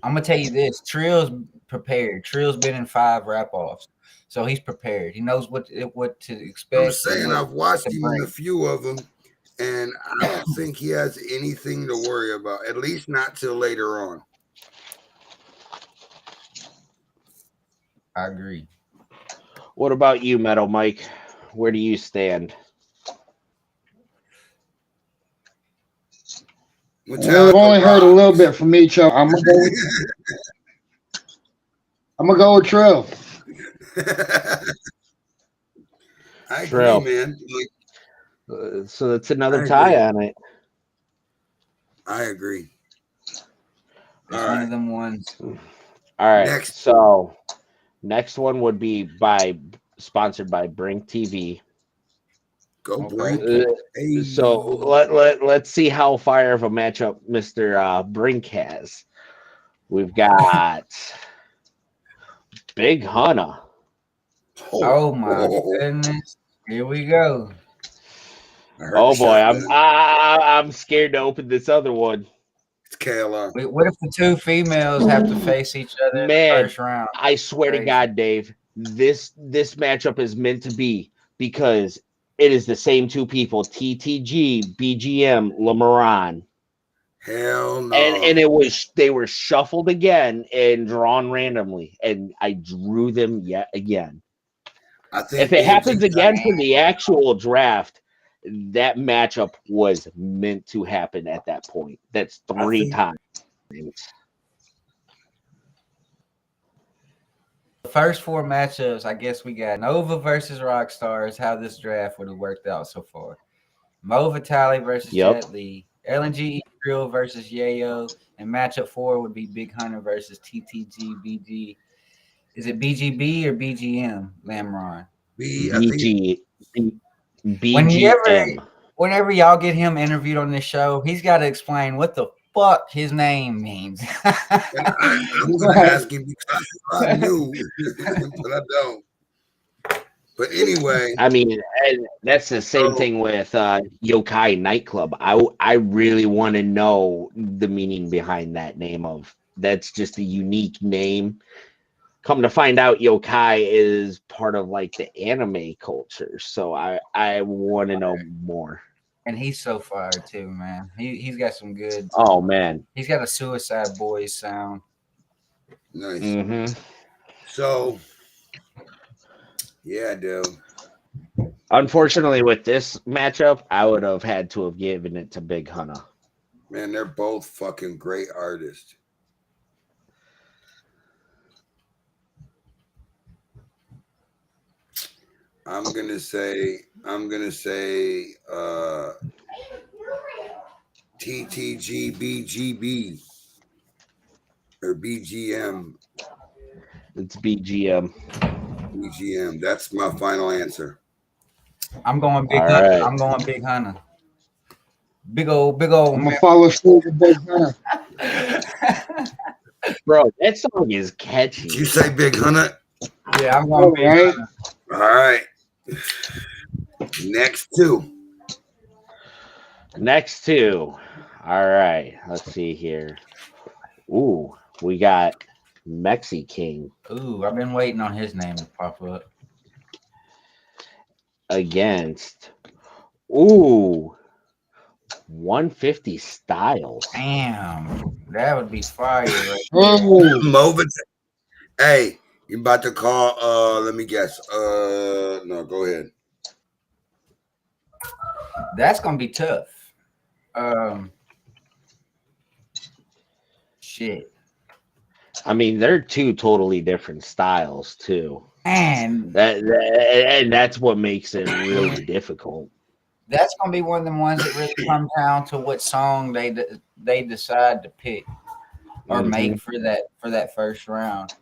I'm gonna tell you this: Trill's prepared. Trill's been in 5 Rap Offs, so he's prepared. He knows what to expect. I'm saying I've watched him in a few of them, and I don't think he has anything to worry about. At least not till later on. I agree. What about you, Metal Mike? Where do you stand? I've only heard a little bit from each other. I'm gonna go with Trill. I agree, man. So that's another tie on it. I agree. It's one of them ones. All right. So next one would be sponsored by Brink TV. Go Brink. So let's see how fire of a matchup Mr. Brink has. We've got Big Hunna. Oh my goodness! Here we go. Oh boy, I'm scared to open this other one. It's KLR. Wait, what if the 2 females have to face each other in the first round? I swear to God, Dave, this matchup is meant to be because it is the same 2 people, TTG, BGM, Lamaran. Hell no. And they were shuffled again and drawn randomly, and I drew them yet again. I think if it happens again for the actual draft, that matchup was meant to happen at that point. That's 3 times. first 4 matchups, I guess we got Nova versus Rockstar is how this draft would have worked out so far. Mo Vitale versus Yep. Jet Li. LNG Real versus Yayo. And matchup 4 would be Big Hunter versus TTG BG. Is it BGB or BGM, Lamron? I think BGM. Whenever y'all get him interviewed on this show, he's got to explain what the fuck his name means. I'm going to ask him because I knew, but I don't. But anyway, I mean, and that's the same thing with Yokai Nightclub. I really want to know the meaning behind that name. That's just a unique name. Come to find out, yokai is part of like the anime culture, so I want to know more. And he's so fired too, man. He's got some good. Oh man, he's got a Suicide Boys sound. Nice. Mm-hmm. So, yeah, dude. Unfortunately, with this matchup, I would have had to have given it to Big Hunter. Man, they're both fucking great artists. I'm gonna say TTGBGB or BGM. It's BGM. BGM. That's my final answer. I'm going Big All Hunter. right. I'm going Big Hunter. Big old I'm gonna follow suit with Big Hunter. Bro, that song is catchy. Did you say Big Hunter? Yeah, I'm going Big Right. Hunter. All right. Next two. Next two. All right. Let's see here. Ooh, we got Mexi King Ooh, I've been waiting on his name to pop up. against 150 Styles. Damn, that would be fire. Right? Oh, Moving. Hey, you about to call? Let me guess. No, go ahead. That's gonna be tough. Shit. I mean, they're two totally different styles too. And And that's what makes it really difficult. that's gonna be one of the ones that really comes down to what song they decide to pick or make for that first round.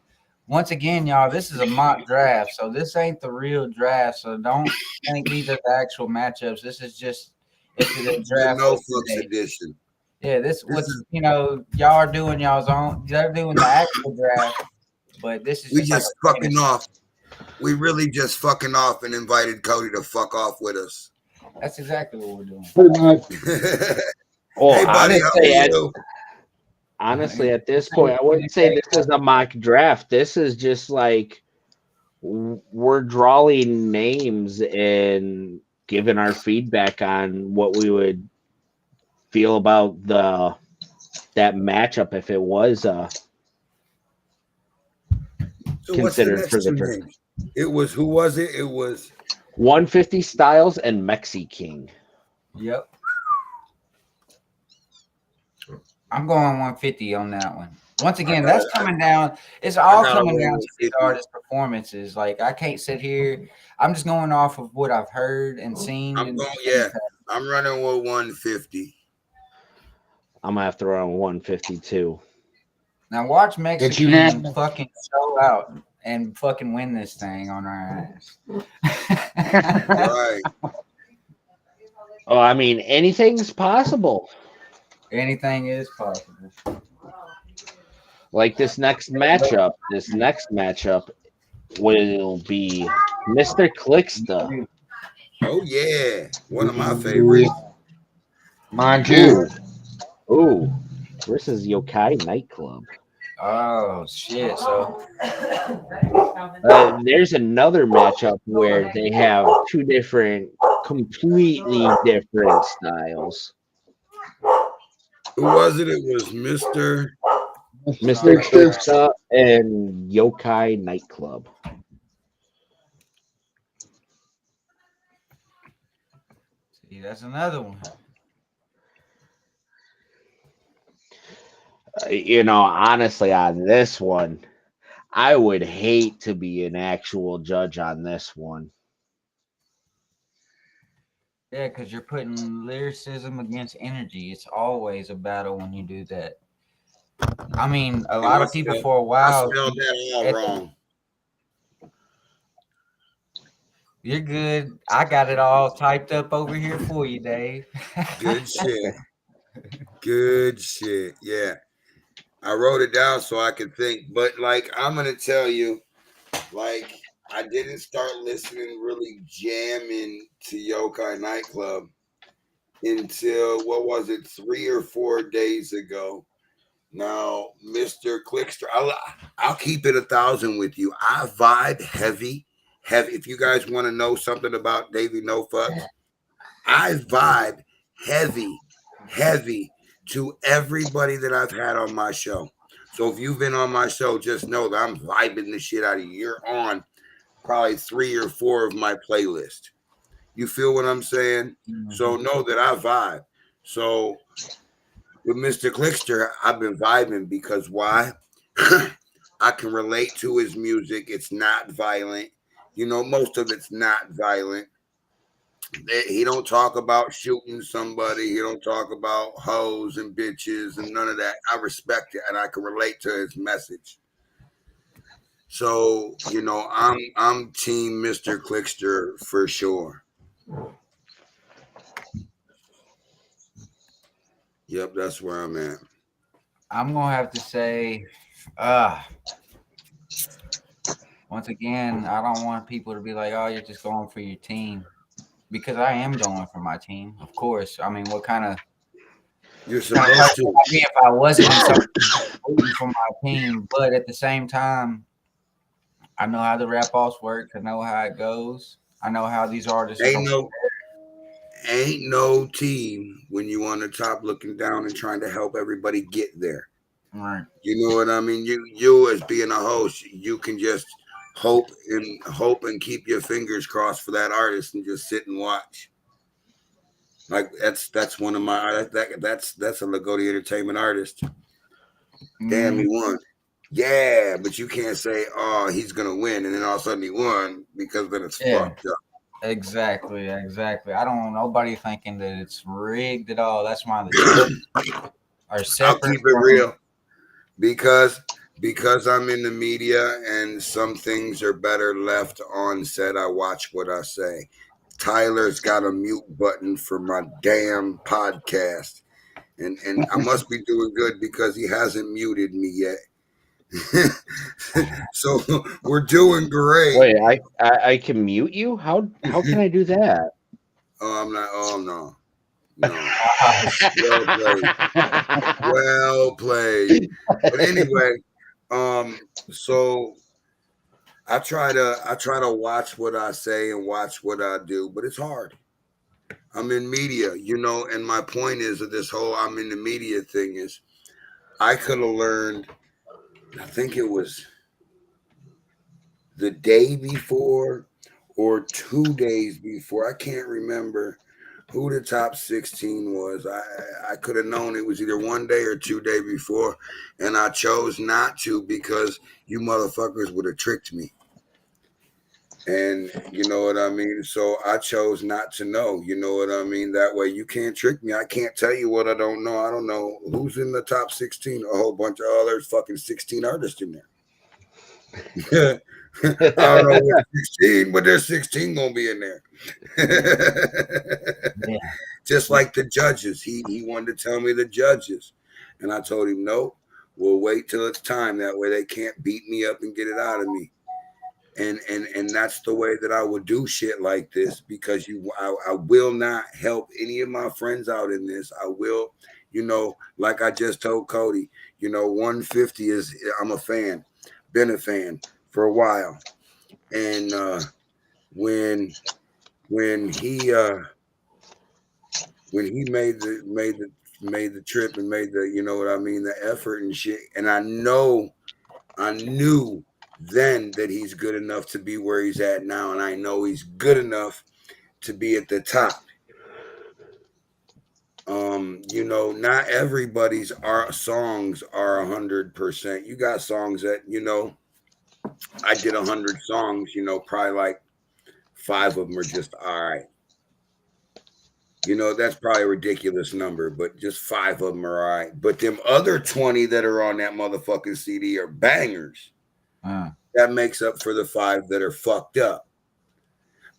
Once again, y'all, this is a mock draft, so this ain't the real draft. So don't think these are the actual matchups. This is just if it's a draft. No fucks edition. Yeah, this what's y'all are doing y'all's own. They're doing the actual draft, but this is We just just like a fucking finish. off. We really just fucking off and invited Cody to fuck off with us. That's exactly what we're doing. pretty much. Well, Hey, buddy, how are you? honestly, at this point, I wouldn't say this is a mock draft. This is just like we're drawing names and giving our feedback on what we would feel about that matchup if it was So what's the considered next for the two draft. names? It was who was it? It was 150 Styles and Mexi King. Yep. I'm going 150 on that one. Once again, that's coming down. It's all got coming a down to these 150. artist performances. Like I can't sit here. I'm just going off of what I've heard and seen. I'm running with 150. I'm gonna have to run 152. Now watch It's Mexican unanimous. fucking show out and fucking win this thing on our ass. Right. Oh, I mean, anything's possible. Anything is possible. Like this next matchup. This next matchup will be Mr. Clicksta. Oh yeah. One of my favorites. Mine too. Ooh, versus Yokai Nightclub. Oh shit! So There's another matchup where they have two completely different styles. Who was it? It was Mr. Mr. Clicksta and Yokai Nightclub. see, that's another one. You know, honestly, on this one, I would hate to be an actual judge on this one. Yeah, because you're putting lyricism against energy. It's always a battle when you do that. I mean, a And lot of people for a I while. spelled that all at- wrong. You're good. I got it all typed up over here for you, Dave. Good shit. Good shit. Yeah. I wrote it down so I could think. But like I'm gonna tell you, like I didn't start listening really jamming to Yokai Nightclub until what was it, 3 or 4 days ago. Now, Mr. Clickster, I'll keep it 1,000 with you. I vibe heavy. If you guys want to know something about Davey No Fucks, I vibe heavy to everybody that I've had on my show. So if you've been on my show, just know that I'm vibing the shit out of you. You're on probably 3 or 4 of my playlist. You feel what I'm saying? Mm-hmm. So know that I vibe. So with Mr. Clickster, I've been vibing because why? I can relate to his music. It's not violent. You know, most of it's not violent. He don't talk about shooting somebody. He don't talk about hoes and bitches and none of that. I respect it and I can relate to his message. So, you know, I'm team Mr. Clickster for sure. Yep, that's where I'm at. I'm gonna have to say, once again, I don't want people to be like, "Oh, you're just going for your team," because I am going for my team, of course. I mean, what kind of You're supposed to. if I wasn't rooting for my team? But at the same time, I know how the rap offs work. I know how it goes. I know how these artists. Ain't no team when you on the top looking down and trying to help everybody get there. Right. You know what I mean? You as being a host, you can just hope and keep your fingers crossed for that artist and just sit and watch. Like that's one of my that's a Lagodi Entertainment artist. Damn, he won. Yeah, but you can't say, oh, he's gonna win, and then all of a sudden he won because then it's fucked up. Exactly. I don't want nobody thinking that it's rigged at all. That's why the are separate. I'll keep it real because I'm in the media and some things are better left on set. I watch what I say. Tyler's got a mute button for my damn podcast, and I must be doing good because he hasn't muted me yet. So we're doing great. Wait, I can mute you? How can I do that? Oh, I'm not. Oh no. Well played. But anyway, so I try to watch what I say and watch what I do, but it's hard. I'm in media, you know, and my point is that this whole I'm in the media thing is I could have learned, I think it was the day before or 2 days before. I can't remember who the top 16 was. I could have known it was either 1 day or 2 days before, and I chose not to because you motherfuckers would have tricked me. And you know what I mean? So I chose not to know. You know what I mean? That way you can't trick me. I can't tell you what I don't know. I don't know who's in the top 16. A whole bunch of others, fucking 16 artists in there. I don't know what 16, but there's 16 gonna be in there. Yeah. Just like the judges. He wanted to tell me the judges. And I told him, no, we'll wait till it's time. That way they can't beat me up and get it out of me. And that's the way that I would do shit like this because I will not help any of my friends out in this. I will, you know, like I just told Cody, you know, 150 is, I'm a fan, been a fan for a while. And when he made the trip and made the, you know what I mean, the effort and shit, and I knew then that he's good enough to be where he's at now, and I know he's good enough to be at the top. You know, not everybody's songs are 100%. You got songs that, you know, I did 100 songs, you know, probably like 5 of them are just all right. You know, that's probably a ridiculous number, but just 5 of them are all right. But them other 20 that are on that motherfucking CD are bangers. That makes up for the 5 that are fucked up.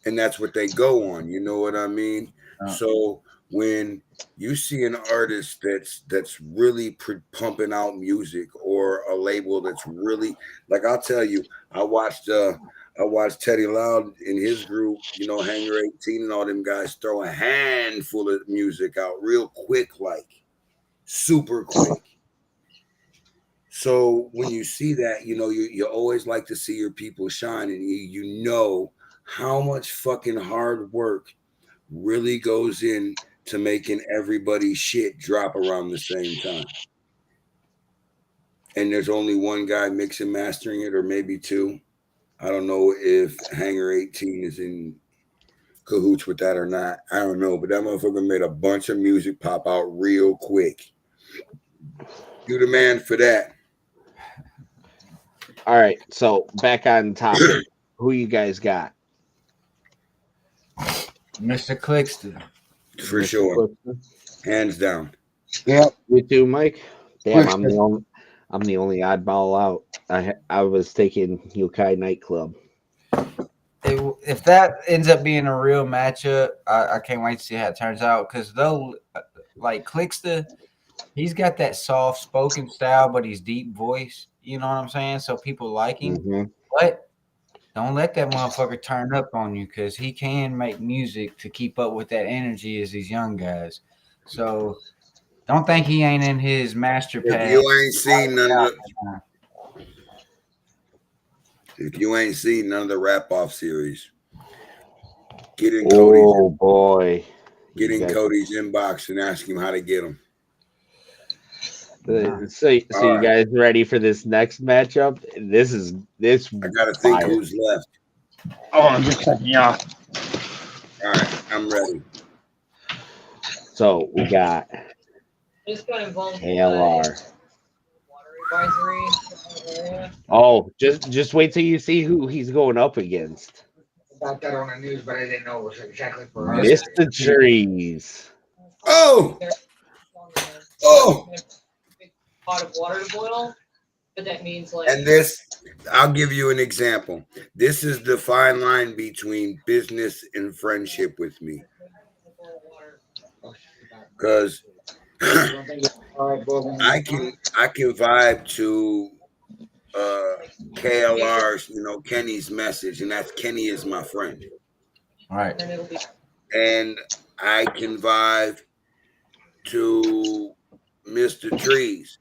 And that's what they go on. You know what I mean? So when you see an artist that's really pumping out music, or a label that's really, like, I'll tell you, I watched Teddy Loud and his group, you know, Hangar 18 and all them guys throw a handful of music out real quick, like super quick. So when you see that, you know, you always like to see your people shine, and you know how much fucking hard work really goes in to making everybody's shit drop around the same time. And there's only one guy mixing, mastering it, or maybe 2. I don't know if Hangar 18 is in cahoots with that or not. I don't know, but that motherfucker made a bunch of music pop out real quick. You the man for that. All right, so back on topic. Who you guys got? Mr. Clixton. For Mr. sure. Clifton? Hands down. Yep. You too, Mike? Damn, Clifton. I'm the only oddball out. I was taking Yokai Nightclub. If that ends up being a real matchup, I can't wait to see how it turns out. Because though, like Clixton, he's got that soft spoken style, but he's deep voice. You know what I'm saying? So people like him. Mm-hmm. But don't let that motherfucker turn up on you, because he can make music to keep up with that energy as these young guys. So don't think he ain't in his master pad. If you ain't seen none of the Rap Off series, get in Cody's Cody's inbox and ask him how to get them. So you guys ready for this next matchup? This. I gotta think who's left. Oh, I'm just checking out. All right, I'm ready. So we got KLR. Oh, just wait till you see who he's going up against. About that on the news, but I didn't know it was exactly for Mr. Trees. Oh. Pot of water to boil, but that means like. And this, I'll give you an example. This is the fine line between business and friendship with me, because I can vibe to KLR's, you know, Kenny's message, and that's Kenny is my friend. All right. And I can vibe to Mr. Trees,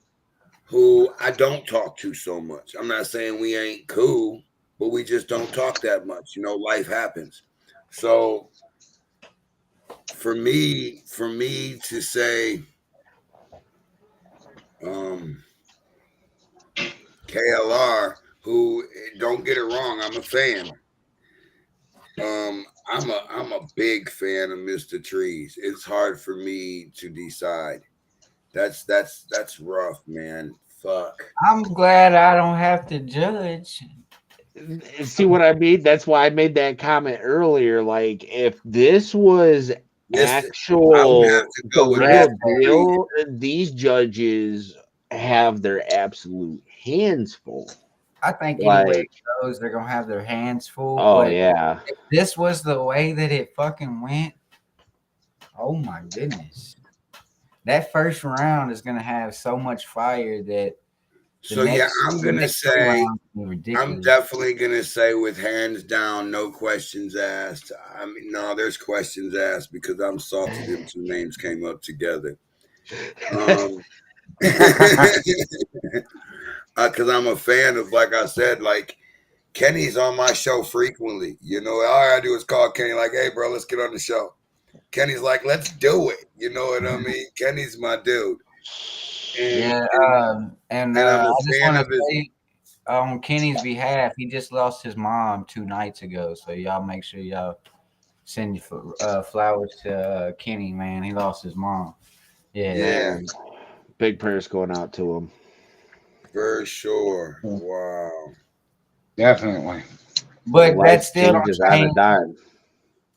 who I don't talk to so much. I'm not saying we ain't cool, but we just don't talk that much. You know, life happens. So for me to say KLR, who, don't get it wrong, I'm a fan. I'm a big fan of Mr. Trees. It's hard for me to decide. That's rough, man. Fuck. I'm glad I don't have to judge. See what I mean? That's why I made that comment earlier. Like, if this was actual the real deal, these judges have their absolute hands full. I think anyway it goes, they're gonna have their hands full. Oh but yeah. If this was the way that it fucking went, oh my goodness. That first round is gonna have so much fire that. So yeah, I'm gonna say, I'm definitely gonna say with hands down, no questions asked. I mean, no, there's questions asked because I'm salty them 2 names came up together. Because I'm a fan of, like I said, like Kenny's on my show frequently. You know, all I do is call Kenny, like, hey, bro, let's get on the show. Kenny's like, let's do it. You know what I mean? Kenny's my dude. And I'm a fan of his. On Kenny's behalf, he just lost his mom 2 nights ago. So y'all make sure y'all send flowers to Kenny, man. He lost his mom. Yeah. Big prayers going out to him. For sure. Wow. Definitely. But Life that still don't changes on a change dime.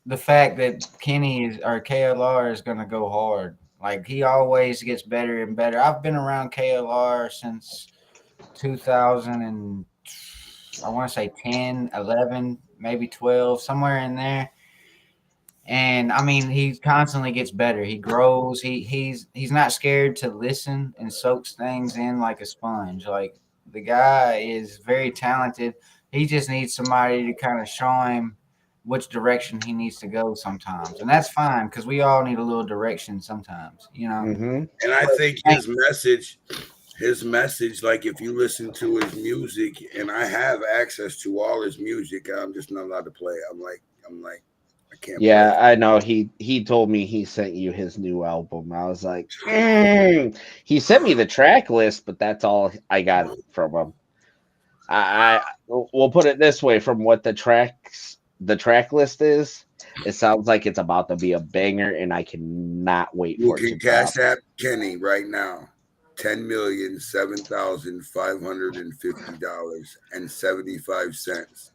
the fact that Kenny is or KLR is gonna go hard. Like he always gets better and better. I've been around KLR since 2000 and I want to say 10, 11, maybe 12, somewhere in there. And I mean, he constantly gets better. He grows. He's not scared to listen and soaks things in like a sponge. Like the guy is very talented. He just needs somebody to kind of show him which direction he needs to go sometimes, and that's fine because we all need a little direction sometimes, you know. Mm-hmm. And I think his message, like if you listen to his music, and I have access to all his music, I'm just not allowed to play. I'm like, I can't. Yeah, play. I know. He told me he sent you his new album. I was like, he sent me the track list, but that's all I got from him. We'll put it this way: from what the track list is, it sounds like it's about to be a banger, and I cannot wait You for it to can drop. cash app Kenny right now. $10,007,550.75.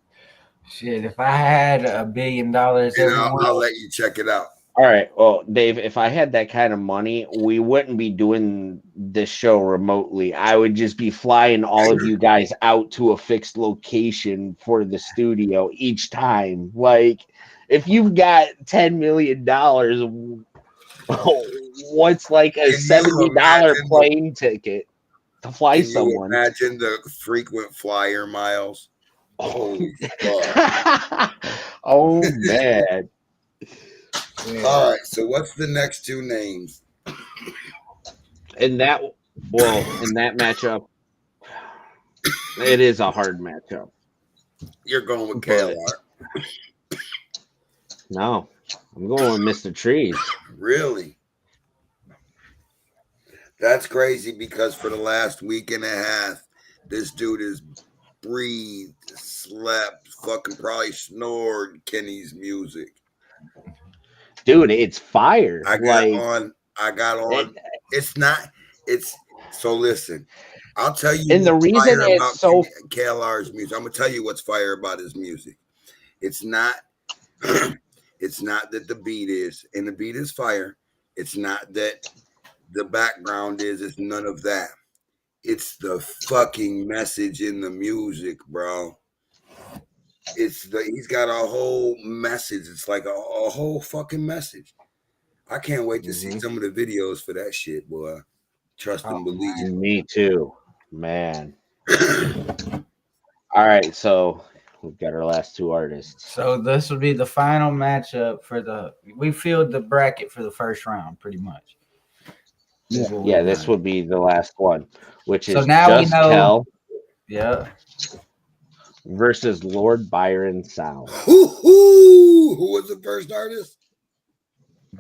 Shit, if I had $1 billion And every I'll let you check it out. All right. Well, Dave, if I had that kind of money, we wouldn't be doing this show remotely. I would just be flying all of you guys out to a fixed location for the studio each time. Like, if you've got $10 million, what's like a $70 plane ticket to fly someone? Can you imagine the frequent flyer miles? Holy fuck. Oh, man. All right, so what's the next two names? In that matchup, it is a hard matchup. You're going with KLR. No, I'm going with Mr. Trees. Really? That's crazy because for the last week and a half, this dude has breathed, slept, fucking probably snored Kenny's music. Dude, it's fire. I got on. So listen, I'll tell you. And the reason it's so KLR's music, I'm gonna tell you what's fire about his music. It's not it's not that the beat is, and the beat is fire. It's not that the background is, it's none of that. It's the fucking message in the music, bro. He's got a whole message. It's like a whole fucking message. I can't wait to see some of the videos for that shit, boy. Trust and believe. Me too, man. All right, so we've got our last two artists. So this will be the final matchup we filled the bracket for the first round, pretty much. Yeah, this would be the last one, which is so now Just we know. Kel. Yeah. Versus Lord Byron Sound. Who was the first artist?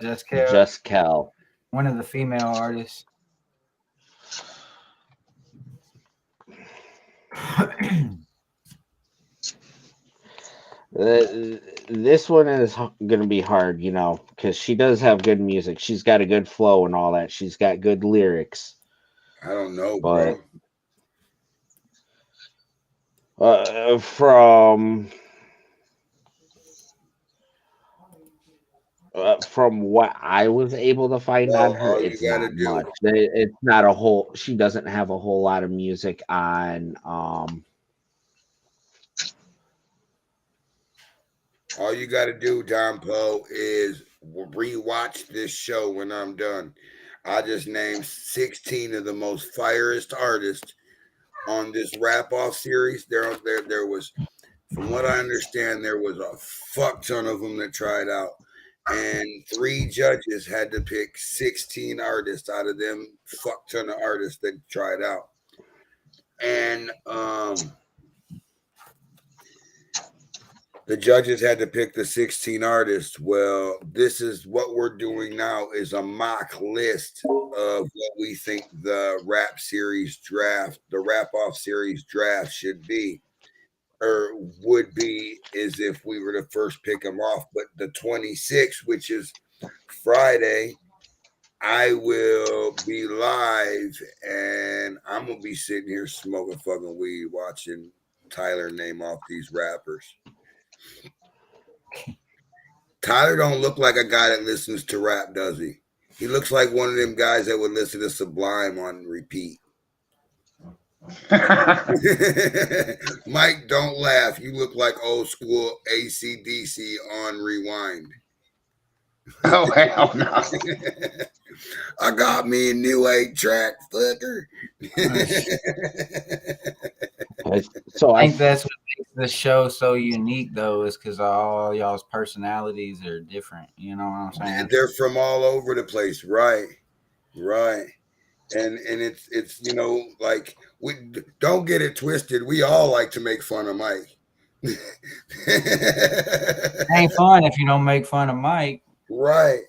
Just Kel. Just Kel. One of the female artists. This one is going to be hard, because she does have good music. She's got a good flow and all that. She's got good lyrics. I don't know, but bro. From what I was able to find on her, it's not much. It's not a whole. She doesn't have a whole lot of music on. All you got to do, Don Poe, is rewatch this show when I'm done. I just named 16 of the most firest artists on this rap-off series. There was, from what I understand, there was a fuck ton of them that tried out. And 3 judges had to pick 16 artists out of them fuck ton of artists that tried out. And the judges had to pick the 16 artists. Well, this is what we're doing now is a mock list of what we think the rap series draft, the rap-off series draft should be. Or would be, is if we were to first pick them off. But the 26th, which is Friday, I will be live and I'm gonna be sitting here smoking fucking weed, watching Tyler name off these rappers. Tyler don't look like a guy that listens to rap, does he? He looks like one of them guys that would listen to Sublime on repeat. Mike, don't laugh. You look like old school AC/DC on rewind. Oh, hell no. I got me a new 8-track, fucker. So I I think that's what makes the show so unique, though, is because all y'all's personalities are different. You know what I'm saying? They're from all over the place, right? And it's you know, like, we don't get it twisted. We all like to make fun of Mike. It ain't fun if you don't make fun of Mike. Right.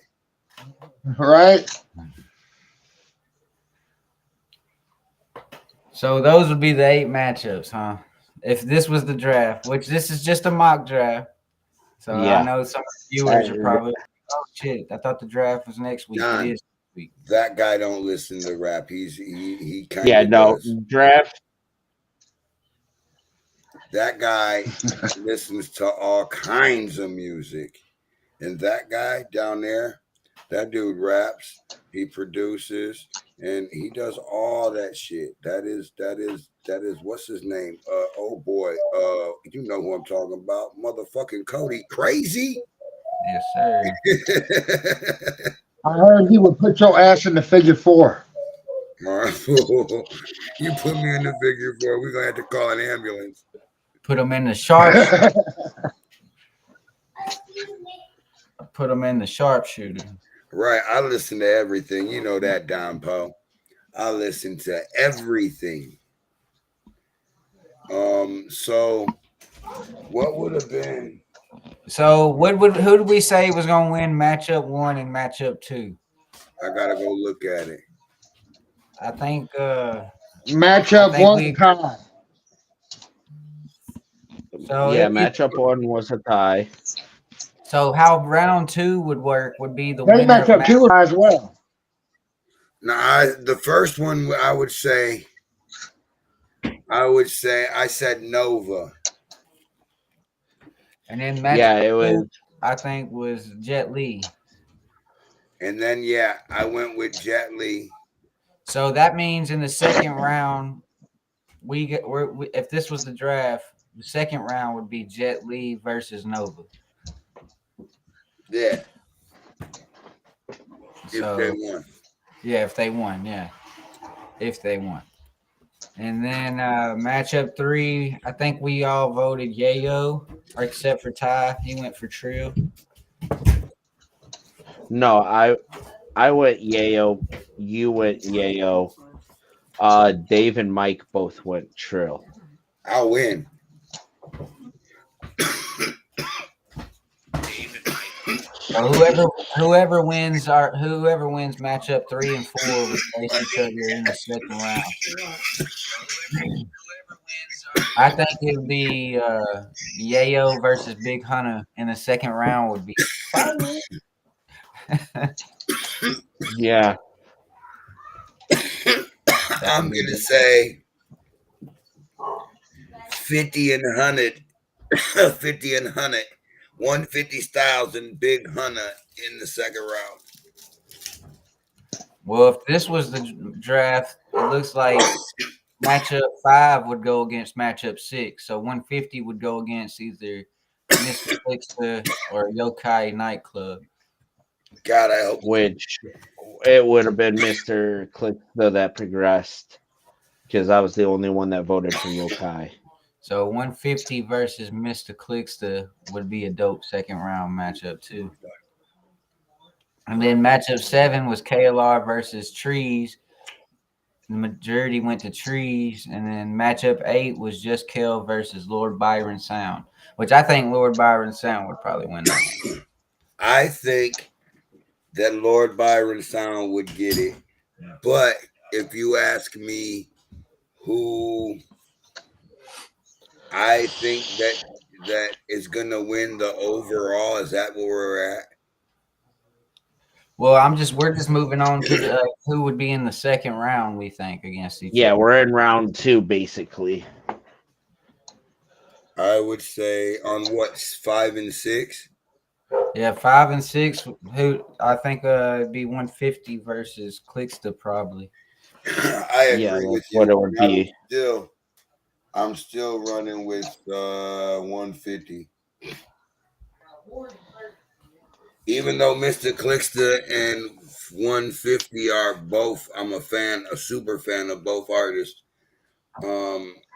Right? So those would be the 8 matchups, huh? If this was the draft, which this is just a mock draft. So Yeah. I know some of the viewers are probably, oh shit, I thought the draft was next week. John, It is next week. That guy don't listen to rap. He kind of yeah, no does. draft. That guy listens to all kinds of music. And that guy down there, that dude raps, he produces, and he does all that shit. That is what's his name? Oh boy, you know who I'm talking about. Motherfucking Cody Crazy. Yes, sir. I heard he would put your ass in the figure 4. You put me in the figure 4, we're gonna have to call an ambulance. Put them in the sharp. Put them in the sharpshooter. Right. I listen to everything. You know that, Don Poe. I listen to everything. So what would have been? So who did we say was gonna win matchup 1 and matchup 2? I gotta go look at it. I think Matchup I think 1 we- tie. so. Yeah, it- matchup 1 was a tie. So how round 2 would work would be the They winner of matchup 2 as well. Now, the first one I would say I said Nova. and then matchup Yeah, it 2, was. I think was Jet Li. And then I went with Jet Li. So that means in the second round, if this was the draft, the second round would be Jet Li versus Nova. Yeah. So, If they won. yeah, if they won, if they won. And then matchup 3, I think we all voted Yayo, except for Ty. He went for Trill. No, I went Yayo. You went Yayo. Dave and Mike both went Trill. I'll win. So whoever wins matchup 3 and 4 will face each other in the second round. I think it would be Yayo versus Big Hunter in the second round would be fun. Yeah. I'm gonna say 50 and 100. 50 and 100. 150 Styles and Big Hunter in the second round. Well, if this was the draft, it looks like matchup 5 would go against matchup 6. So 150 would go against either Mr. Flickster or Yokai Nightclub. God, I hope. Which it would have been Mr. Clickster that progressed because I was the only one that voted for Yokai. So 150 versus Mr. Clickster would be a dope second round matchup too. And then matchup 7 was KLR versus Trees. The majority went to Trees. And then matchup 8 was just Kel versus Lord Byron Sound, which I think Lord Byron Sound would probably win that one. I think that Lord Byron Sound would get it. But if you ask me who I think that is gonna win the overall, is that where we're at? Well, we're just moving on to who would be in the second round, we think, against each Yeah, other. we're in round 2 basically. I would say on what 5 and 6. Yeah, 5 and 6. Who I think it'd be 150 versus Clickster probably. I Yeah, agree with that's what you. it would be. I'm still running with 150. Even though Mr. Clickster and 150 are both, I'm a super fan of both artists.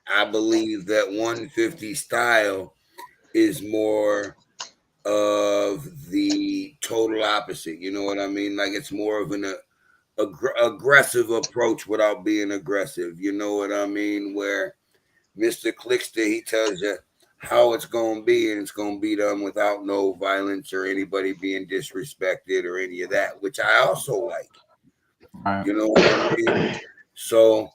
I believe that 150 style is more of the total opposite. You know what I mean? Like it's more of an aggressive approach without being aggressive. You know what I mean? Where Mr. Clickster, he tells you how it's going to be, and it's going to be done without no violence or anybody being disrespected or any of that, which I also like. Right. You know what I mean? So,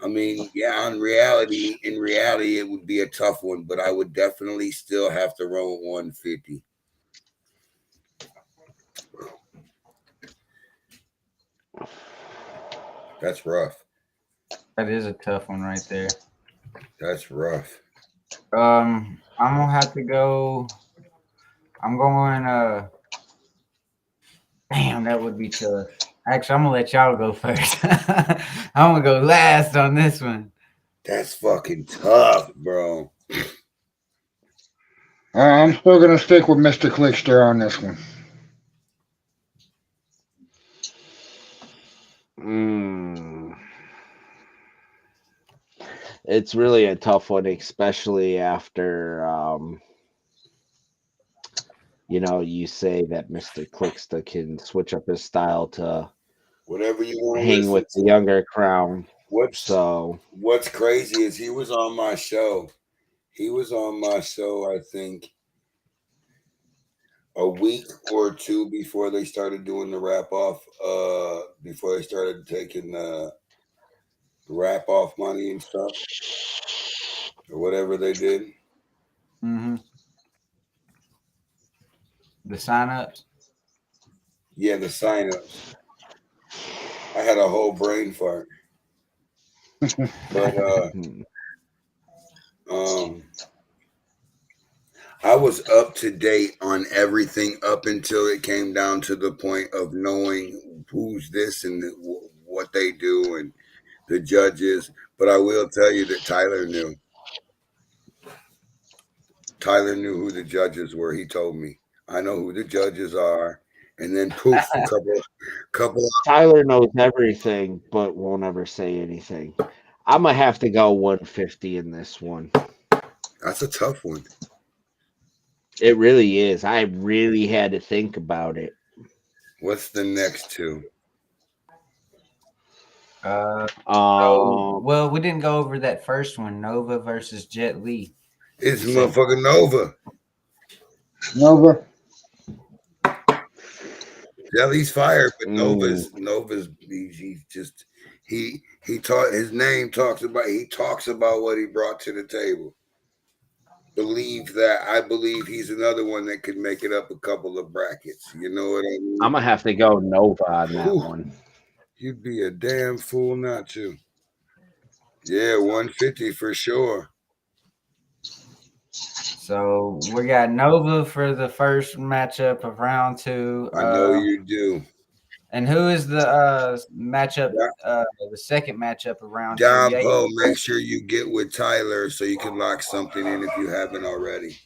I mean, yeah, in reality, it would be a tough one, but I would definitely still have to run with 150. That's rough. That is a tough one right there. That's rough. I'm gonna have to go. I'm going. Damn, that would be tough. Actually, I'm gonna let y'all go first. I'm gonna go last on this one. That's fucking tough, bro. I'm still gonna stick with Mr. Clickster on this one. It's really a tough one, especially after you say that Mr. Clickster can switch up his style to Whatever you want to hang listen with to. the younger crowd. What's crazy is he was on my show. I think a week or two before they started doing the wrap off, before they started taking the wrap off money and stuff, or whatever they did. Mm-hmm. The sign-ups? Yeah, the sign-ups. I had a whole brain fart. But I was up to date on everything up until it came down to the point of knowing who's this and what they do and the judges. But I will tell you that Tyler knew. Tyler knew who the judges were. He told me, I know who the judges are. And then poof, a couple. Tyler knows everything, but won't ever say anything. I'm gonna have to go 150 in this one. That's a tough one. It really is. I really had to think about it. What's the next two? Well, we didn't go over that first one, Nova versus Jet Li. It's motherfucking Nova. Nova. Jelly's fired, but Nova's he taught his name he talks about what he brought to the table. I believe he's another one that could make it up a couple of brackets. You know what I mean? I'm gonna have to go Nova on that one. You'd be a damn fool not to. Yeah, 150 for sure. So we got Nova for the first matchup of round 2. I know you do. And who is the matchup? The second matchup of round 2. Don Poe, make sure you get with Tyler so you can lock something in if you haven't already.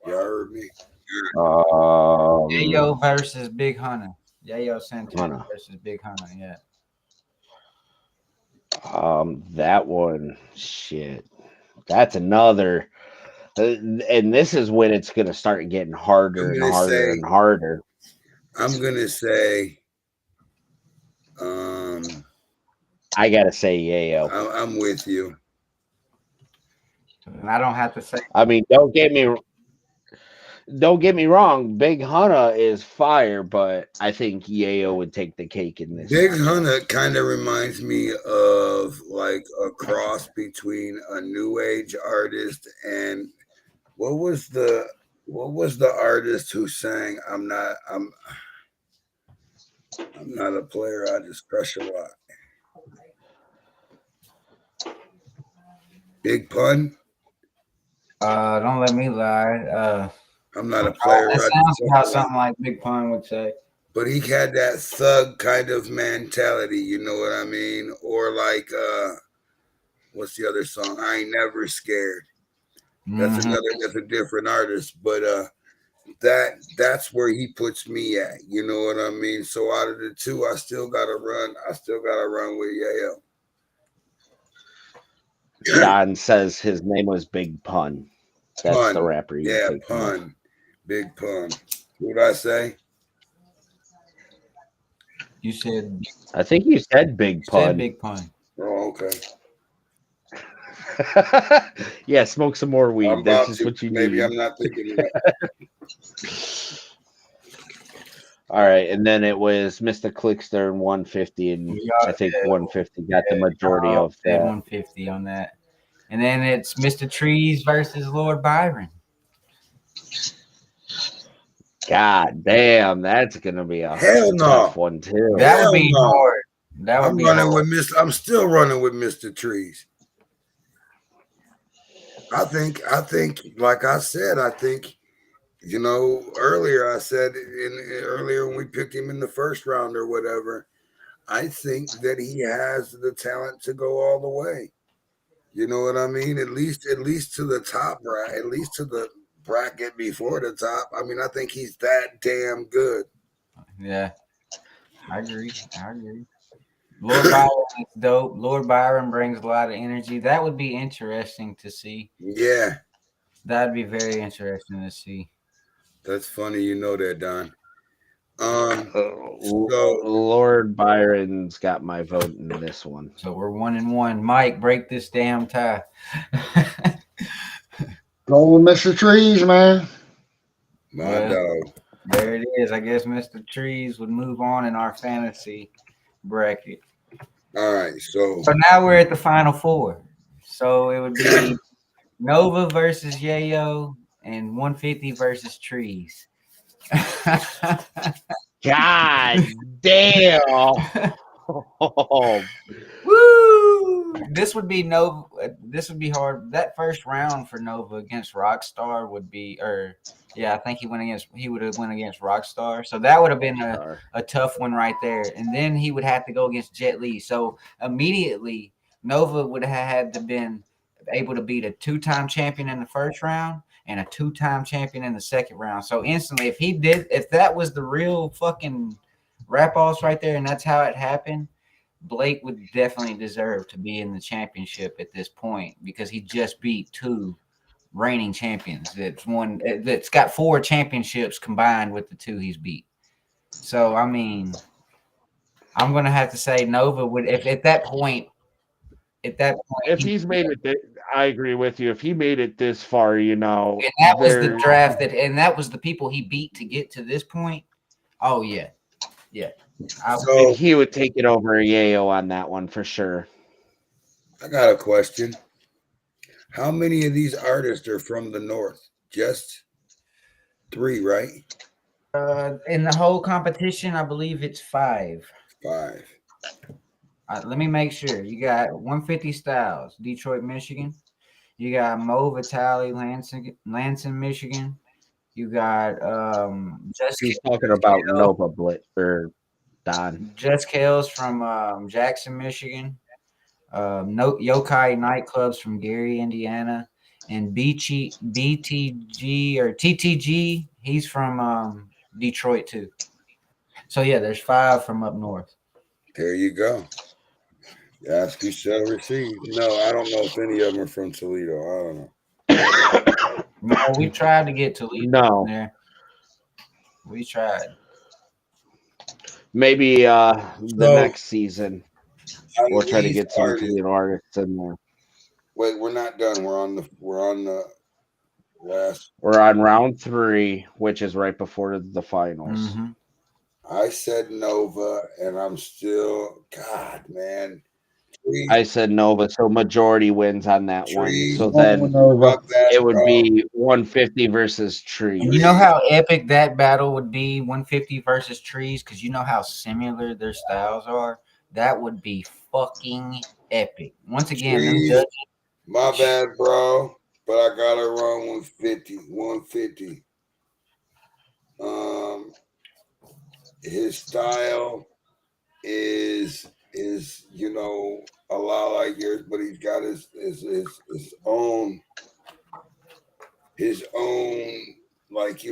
You heard me? Yayo versus Big Hunter. Yayo Santana versus Big Hunter. Yeah. That one, shit. That's another. And this is when it's going to start getting harder and harder and harder. I'm going to say, I got to say Yayo. I'm with you. And I don't have to say. I mean, don't get me wrong. Big Hunter is fire, but I think Yayo would take the cake in this. Big Hunter kind of reminds me of like a cross between a new age artist and what was the artist who sang I'm not a player, I just crush a lot. Big Pun? Don't let me lie. I'm not a player. That I sounds just about don't something like Big Pun would say. but he had that thug kind of mentality, you know what I mean? Or like what's the other song? I Ain't Never Scared. That's Mhm. that's a different artist, but that's where he puts me at, you know what I mean? So out of the two, I still gotta run with Yayo. Don says his name was Big Pun. That's the Pun. rapper you Yeah, think of. Pun. Big Pun. What'd I say? You said I think you said Big Pun. Big Pun. Oh, okay. Yeah, smoke some more weed. I'm That's about just to. what you Maybe need. I'm not thinking of that. All right, and then it was Mr. Clickster and 150, and Yeah, I think 150 got the majority of said that. 150 on that. And then it's Mr. Trees versus Lord Byron. God damn, that's gonna be a Hell no. tough one too. That would Hell be no. hard. That would I'm be running hard. with I'm still running with Mr. Trees. I think like I said, I think you know, earlier I said earlier when we picked him in the first round or whatever, I think that he has the talent to go all the way. You know what I mean? At least to the top, right? At least to the bracket before the top. I mean, I think he's that damn good. Yeah, I agree. Lord Byron is dope. Lord Byron brings a lot of energy. That would be interesting to see. Yeah, That'd be very interesting to see. that's funny. You know that, Don. Lord Byron's got my vote in this one. So we're 1-1. Mike, break this damn tie. Go with Mr. Trees, man. My dog. There it is. I guess Mr. Trees would move on in our fantasy bracket. All right, so now we're at the final four. So it would be Nova versus Yayo and 150 versus Trees. God damn. Woo! This would be Nova. This would be hard. That first round for Nova against Rockstar would be, I think he would have went against Rockstar. So that would have been a tough one right there. And then he would have to go against Jet Li. So immediately Nova would have had to been able to beat a 2-time champion in the first round and a 2-time champion in the second round. So instantly, if that was the real fucking rap-offs right there, and that's how it happened, Blake would definitely deserve to be in the championship at this point because he just beat 2 reigning champions. That's got 4 championships combined with the 2 he's beat. So I mean, I'm gonna have to say Nova would if at that point. If he's made it, I agree with you. If he made it this far, you know, and that was the draft that was the people he beat to get to this point. Oh yeah. So he would take it over Yayo on that one for sure. I got a question. How many of these artists are from the North? Just 3, right? In the whole competition, I believe it's 5. 5. Let me make sure. You got 150 Styles, Detroit, Michigan. You got Mo Vitale, Lansing, Michigan. You got He's talking about Nova Blitz or Don. Jess Kales from Jackson, Michigan. Yokai Nightclubs from Gary, Indiana. And BTG or TTG, he's from Detroit too. So yeah, there's 5 from up north. There you go. Ask you shall receive. No, I don't know if any of them are from Toledo. I don't know. No, we tried to get Toledo in there. We tried. Maybe the next season we'll try to get some Toledo artists in there. Wait, we're not done. We're on the last. We're on round 3, which is right before the finals. Mm-hmm. I said Nova, and I'm still God, man. I said Nova, so majority wins on that one. So then it would be 150 versus Trees. And you know how epic that battle would be, 150 versus Trees, because you know how similar their styles are? That would be fucking epic. Once again, them judges, my bad, bro. but I got her around 150. 150. His style is a lot like yours, but he's got his own like I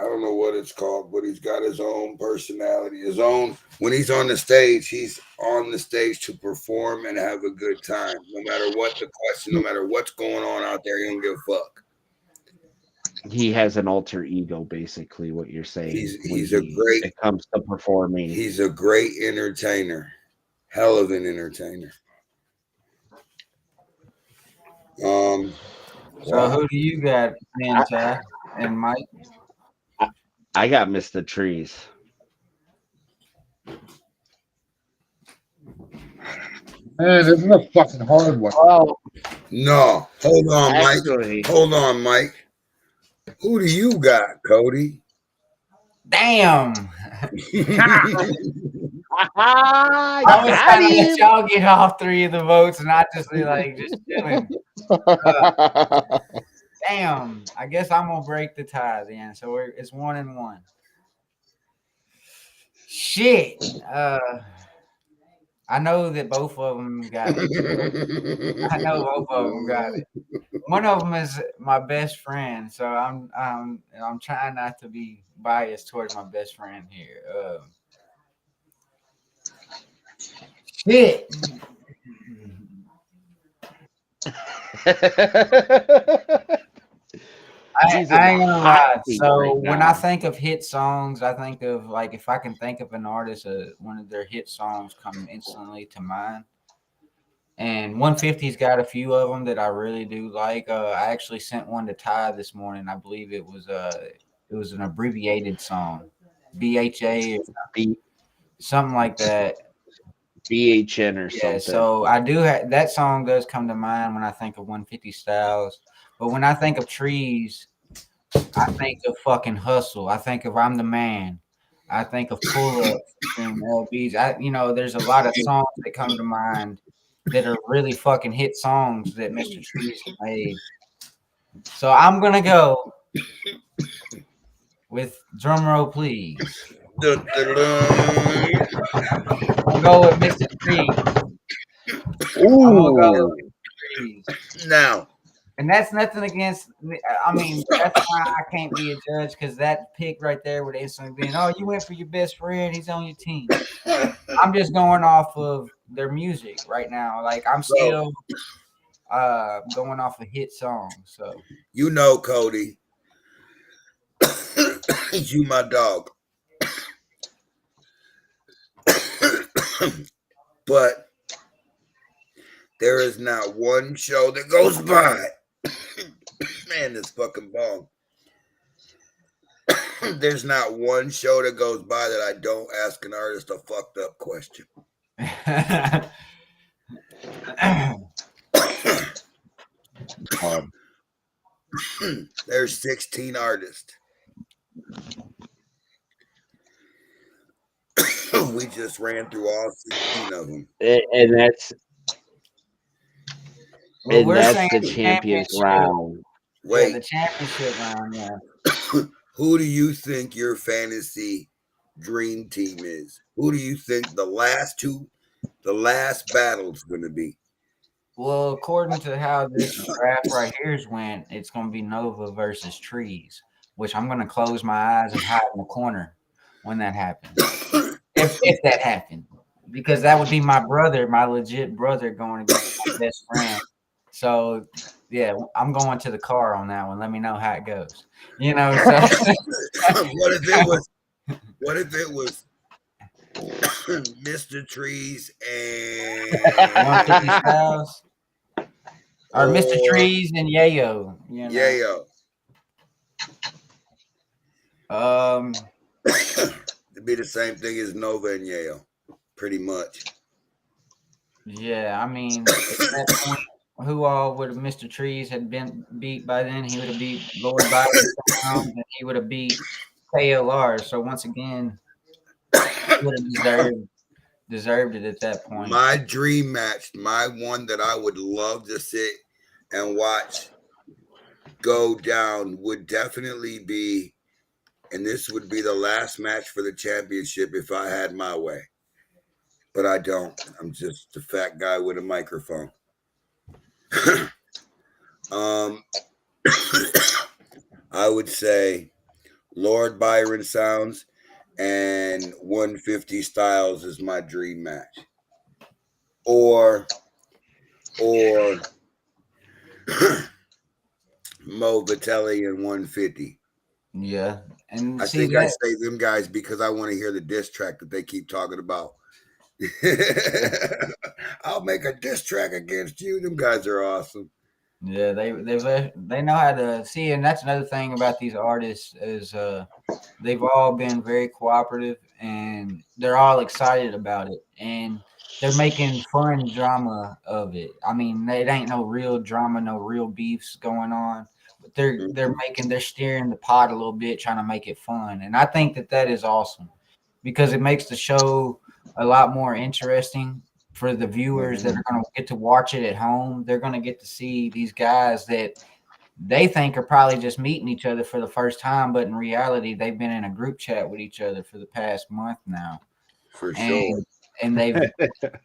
don't know what it's called, but he's got his own personality, his own. When he's on the stage, he's on the stage to perform and have a good time, no matter what the question, no matter what's going on out there. He don't give a fuck. He has an alter ego, basically. What you're saying? It comes to performing. He's a great entertainer, hell of an entertainer. So who do you got, Ty and Mike? I got Mr. Trees. Man, this is a fucking hard one. Oh no, hold on, Mike. Hold on, Mike. Who do you got, Cody? Damn. I was trying to let y'all get all three of the votes, and I just be like, just chilling. Damn. I guess I'm gonna break the tie then. So it's 1-1. Shit. I know that both of them got it. I know both of them got it. One of them is my best friend, so I'm trying not to be biased towards my best friend here. Shit. I ain't gonna lie. So when I think of hit songs, I think of like if I can think of an artist, one of their hit songs come instantly to mind. And 150's got a few of them that I really do like. I actually sent one to Ty this morning. I believe it was an abbreviated song, BHA, something like that. BHN or something. So I do have that song does come to mind when I think of 150 Styles. But when I think of Trees, I think of fucking Hustle. I think of I'm the Man. I think of Pull Up and LBs. There's a lot of songs that come to mind that are really fucking hit songs that Mr. Trees made. So I'm gonna go with drum roll, please. I'll go with Mr. Trees. Ooh. I'm gonna go with Mr. Trees. Now. And that's nothing against. I mean, that's why I can't be a judge because that pick right there would instantly be, oh, you went for your best friend. He's on your team. I'm just going off of their music right now. Like I'm still going off a hit song. So Cody, you my dog, but there is not one show that goes by. Man, this fucking bong. There's not one show that goes by that I don't ask an artist a fucked up question. There's 16 artists. We just ran through all 16 of them. And that's the championship round. Wait. The championship round, yeah. Who do you think your fantasy dream team is? Who do you think the last battle is going to be? Well, according to how this draft right here's went, it's going to be Nova versus Trees, which I'm going to close my eyes and hide in the corner when that happens. if that happened, because that would be my brother, my legit brother, going against my best friend. So, yeah, I'm going to the car on that one. Let me know how it goes. So. What if it was Mr. Trees and 150 Styles? Or Mr. Trees and Yayo. Yayo. It'd be the same thing as Nova and Yayo, pretty much. Yeah, I mean, at that point, who all would have Mr. Trees had been beat by then? He would have beat Lord Byron, and he would have beat KLR. So once again, he would have deserved it at that point. My dream match, my one that I would love to sit and watch go down would definitely be, and this would be the last match for the championship if I had my way. But I don't. I'm just a fat guy with a microphone. I would say Lord Byron Sounds and 150 Styles is my dream match. Or Mo Vitelli and 150. Yeah, and I see think I that, say them guys because I want to hear the diss track that they keep talking about. I'll make a diss track against you. Them guys are awesome. yeah, they know how to see, and that's another thing about these artists is they've all been very cooperative and they're all excited about it, and they're making fun drama of it. I mean, it ain't no real drama, no real beefs going on, but they're steering the pot a little bit, trying to make it fun, and I think that is awesome because it makes the show a lot more interesting for the viewers that are going to get to watch it at home. They're going to get to see these guys that they think are probably just meeting each other for the first time, but in reality, they've been in a group chat with each other for the past month now. For sure. And they've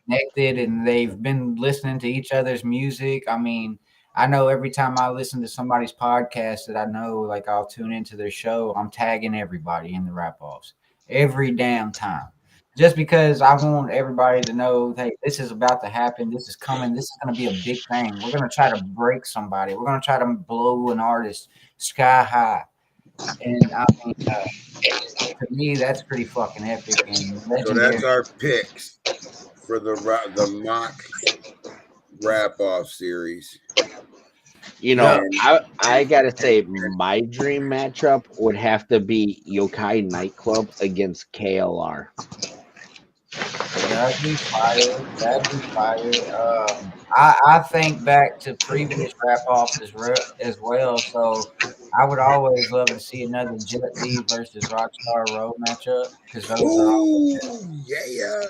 connected and they've been listening to each other's music. I mean, I know every time I listen to somebody's podcast that I know, like I'll tune into their show, I'm tagging everybody in the rap offs every damn time. Just because I want everybody to know, hey, this is about to happen. This is coming. This is going to be a big thing. We're going to try to break somebody. We're going to try to blow an artist sky high. And I mean, to me, that's pretty fucking epic. And So that's our picks for the mock wrap off series. You know, I gotta say, my dream matchup would have to be Yokai Nightclub against KLR. That'd be fire. That'd be fire. I think back to previous wrap offs as well. So I would always love to see another Jet Li versus Rockstar Road matchup because those yeah.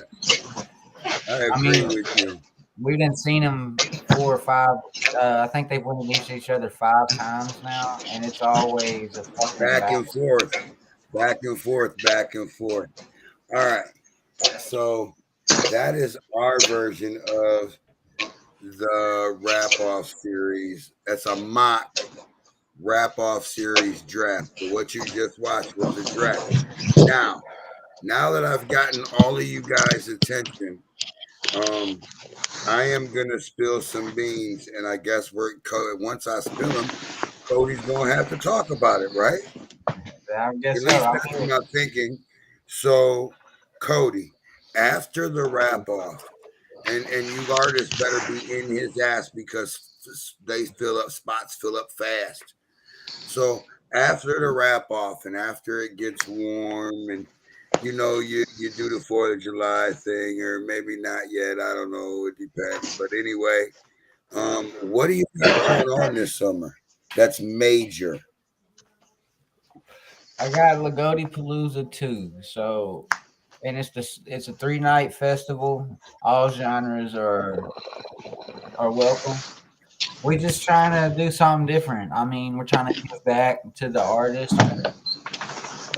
I agree with you. We didn't seen them 4 or 5. I think they've won against each other 5 times now, and it's always a fucking back and forth. All right. So that is our version of the wrap-off series. That's a mock wrap-off series draft. So what you just watched was the draft. Now that I've gotten all of you guys' attention, I am gonna spill some beans, and I guess once I spill them, Cody's gonna have to talk about it, right? I guess At least that's what I'm thinking. So, Cody, after the wrap off, and you artists better be in his ass because spots fill up fast. So after the wrap off and after it gets warm and you do the 4th of July thing, or maybe not yet. I don't know. It depends. But anyway, what do you got going on this summer? That's major. I got Lagodi Palooza 2. So, and it's a 3-night festival. All genres are welcome. We're just trying to do something different. I mean, we're trying to give back to the artists.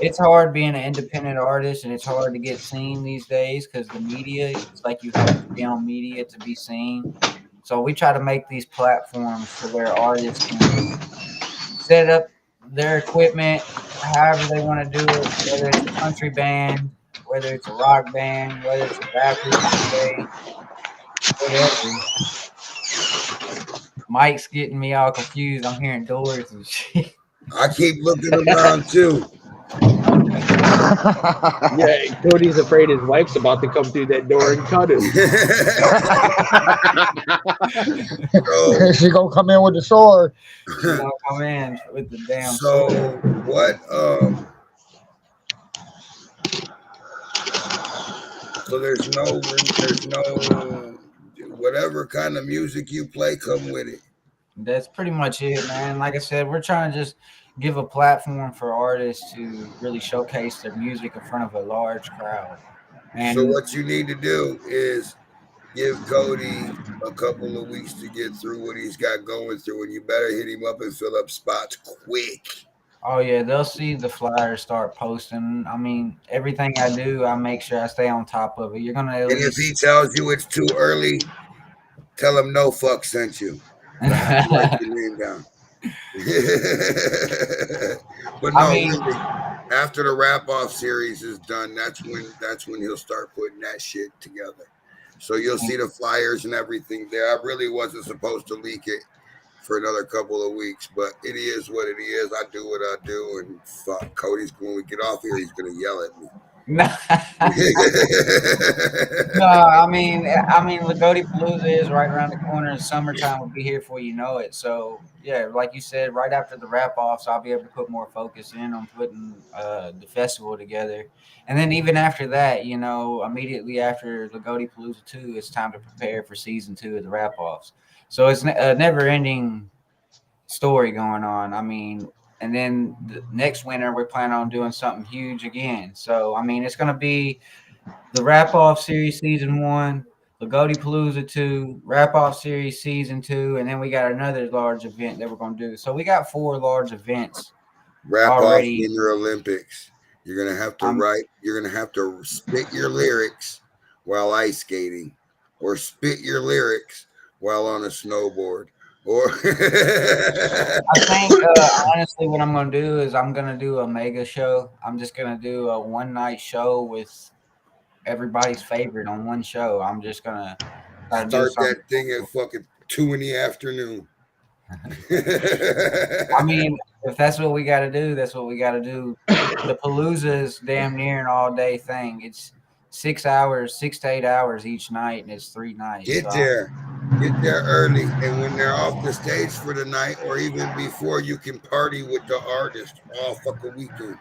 It's hard being an independent artist, and it's hard to get seen these days because the media, it's like you have to be on media to be seen. So we try to make these platforms to where artists can set up their equipment however they want to do it, whether it's a country band, whether it's a rock band, whether it's a band, whatever. Mike's getting me all confused. I'm hearing doors and shit. I keep looking around too. Yeah, Cody's afraid his wife's about to come through that door and cut him. She gonna come in with the sword. She's gonna come in with the damn So sword. what? So there's no whatever kind of music you play, come with it. That's pretty much it, man. Like I said, we're trying to just give a platform for artists to really showcase their music in front of a large crowd. And so what you need to do is give Cody a couple of weeks to get through what he's got going through, and you better hit him up and fill up spots quick. Oh yeah, they'll see the flyers start posting. I mean, everything I do, I make sure I stay on top of it. You're gonna at And if least. he tells you it's too early, tell him no fuck sent you. I have to write your name down. But no, I mean, really, after the wrap off series is done, that's when he'll start putting that shit together. So you'll see the flyers and everything there. I really wasn't supposed to leak it for another couple of weeks, but it is what it is. I do what I do, and fuck, Cody's when we get off here, he's gonna yell at me. no, I mean, Lagodi Palooza is right around the corner, and summertime will be here before you know it. So, yeah, like you said, right after the wrap-offs, I'll be able to put more focus in on putting the festival together. And then even after that, you know, immediately after Lagodi Palooza 2, it's time to prepare for season 2 of the wrap-offs. So it's a never-ending story going on. I mean, and then the next winter we're planning on doing something huge again. So I mean, it's going to be the wrap off series season 1, Lagodi Palooza 2, wrap off series season 2, and then we got another large event that we're going to do. So we got 4 large events Wrap already. off Winter Olympics. You're gonna have to write. You're gonna have to spit your lyrics while ice skating, or spit your lyrics while on a snowboard. Or I think honestly, what I'm going to do is I'm going to do a mega show. I'm just going to do a one-night show with everybody's favorite on one show. I'm just going to start that thing at fucking 2 PM. I mean, if that's what we got to do, that's what we got to do. The Palooza is damn near an all-day thing. It's 6 to 8 hours each night, and it's 3 nights. Get there early, and when they're off the stage for the night, or even before, you can party with the artist all fucking weekend.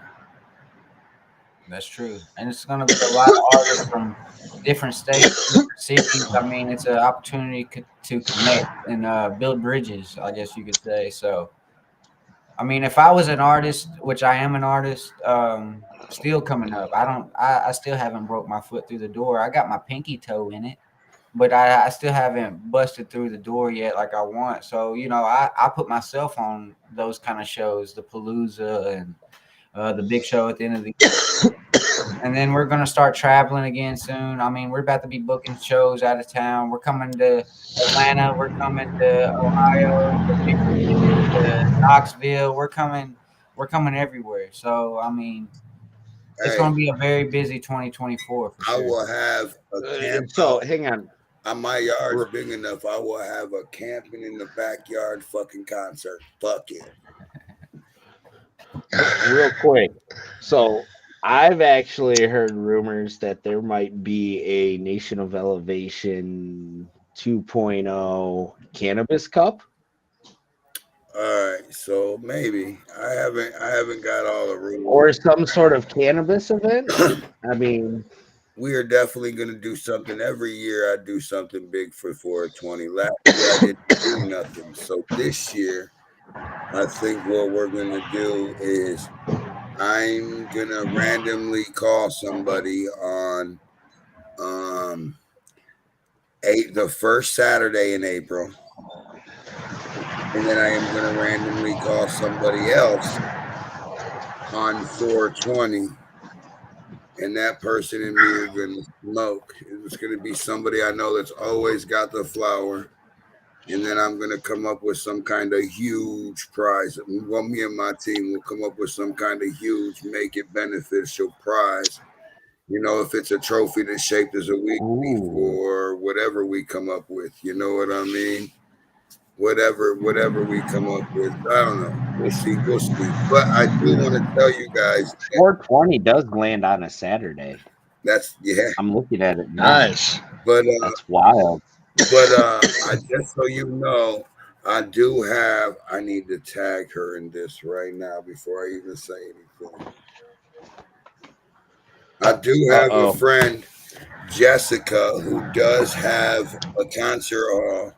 That's true, and it's going to be a lot of artists from different states, different cities. I mean, it's an opportunity to connect and build bridges, I guess you could say. So, I mean, if I was an artist, which I am an artist, still coming up, I still haven't broke my foot through the door. I got my pinky toe in it, but I still haven't busted through the door yet like I want. So, you know, I put myself on those kind of shows, the Palooza and the big show at the end of the year. And then we're going to start traveling again soon. I mean, we're about to be booking shows out of town. We're coming to Atlanta. We're coming to Ohio, to Knoxville. We're coming everywhere. So, I mean, it's going to be a very busy 2024 for sure. I will have a camp. So, hang on. My yard's big enough. I will have a camping in the backyard fucking concert. Fuck it. Real quick. So, I've actually heard rumors that there might be a Nation of Elevation 2.0 Cannabis Cup. All right, so maybe I haven't got all the rumors. Or some sort of cannabis event. I mean, we are definitely going to do something. Every year I do something big for 420. Last year I didn't do nothing. So this year, I think what we're going to do is I'm going to randomly call somebody on the first Saturday in April. And then I am going to randomly call somebody else on 420. And that person and me are going to smoke. It's going to be somebody I know that's always got the flower. And then I'm going to come up with some kind of huge prize. Well, me and my team will come up with some kind of huge, make it beneficial prize. You know, if it's a trophy that's shaped as a week or whatever we come up with. You know what I mean? Whatever we come up with. I don't know. We'll see. But I do want to tell you guys. 420 does land on a Saturday. Yeah. I'm looking at it now. Nice. But that's wild. But just so you know, I need to tag her in this right now before I even say anything. I do have a friend, Jessica, who does have a concert hall,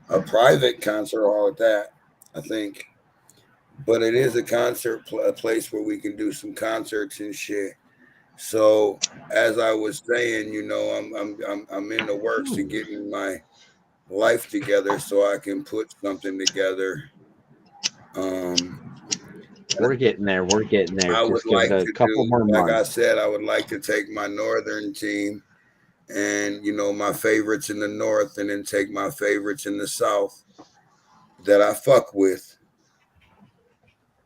a private concert hall at that, I think. But it is a concert a place where we can do some concerts and shit. So as I was saying, I'm in the works to getting my life together so I can put something together. We're getting there. We're getting there. I would Just give it like a to couple do, more like I months. said, I would like to take my northern team and my favorites in the north, and then take my favorites in the south that I fuck with.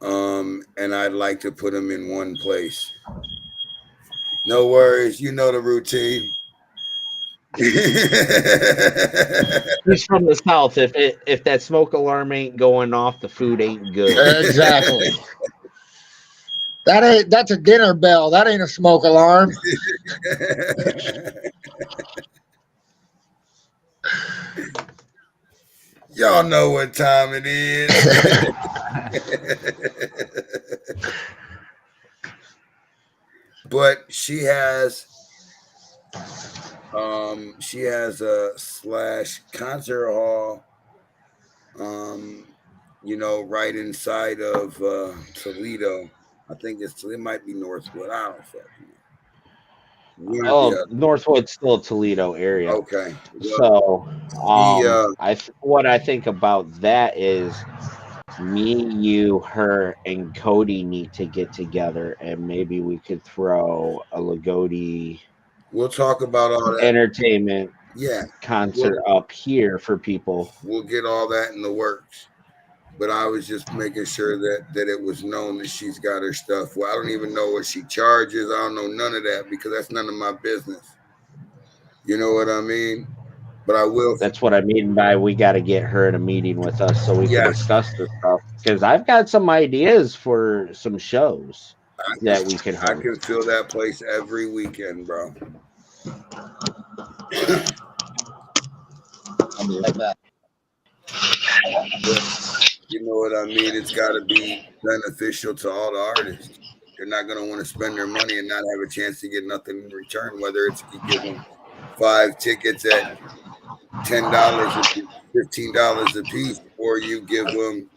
And I'd like to put them in one place. No worries, you know the routine. He's from the south. If that smoke alarm ain't going off, the food ain't good. Exactly. That's a dinner bell. That ain't a smoke alarm. Y'all know what time it is. But she has a slash concert hall right inside of Toledo. I think it might be Northwood. I don't fucking know. Oh, Northwood's still Toledo area. Okay. So, what I think about that is me, you, her, and Cody need to get together, and maybe we could throw a Lagodi. We'll talk about all that entertainment. Yeah, concert up here for people. We'll get all that in the works. But I was just making sure that it was known that she's got her stuff. Well, I don't even know what she charges. I don't know none of that because that's none of my business. You know what I mean? But I will. That's what I mean by we got to get her in a meeting with us so we can discuss this stuff. Because I've got some ideas for some shows that we can host. I can fill that place every weekend, bro. I'll be right back. You know what I mean? It's got to be beneficial to all the artists. They're not going to want to spend their money and not have a chance to get nothing in return, whether it's you give them 5 tickets at $10 or $15 a piece, or you give them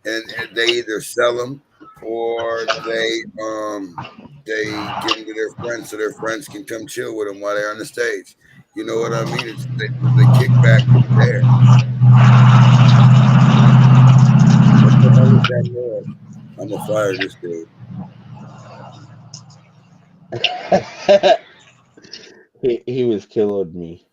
and they either sell them or they give them to their friends so their friends can come chill with them while they're on the stage. You know what I mean? It's the kickback is there. What the hell is that noise? I'm gonna fire this dude. he was killing me.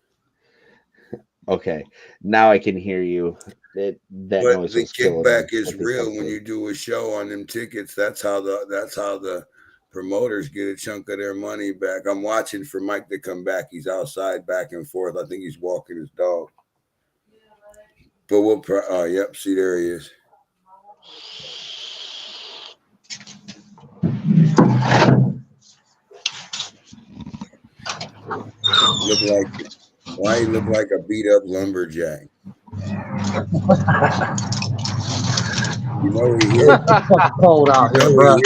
Okay, now I can hear you. That but noise the was killing kickback me. is real when you do a show on them tickets. That's how the promoters get a chunk of their money back. I'm watching for Mike to come back. He's outside back and forth. I think he's walking his dog. But we'll yep, see there he is. Why he look like a beat up lumberjack? You know he hears cold out here, bro.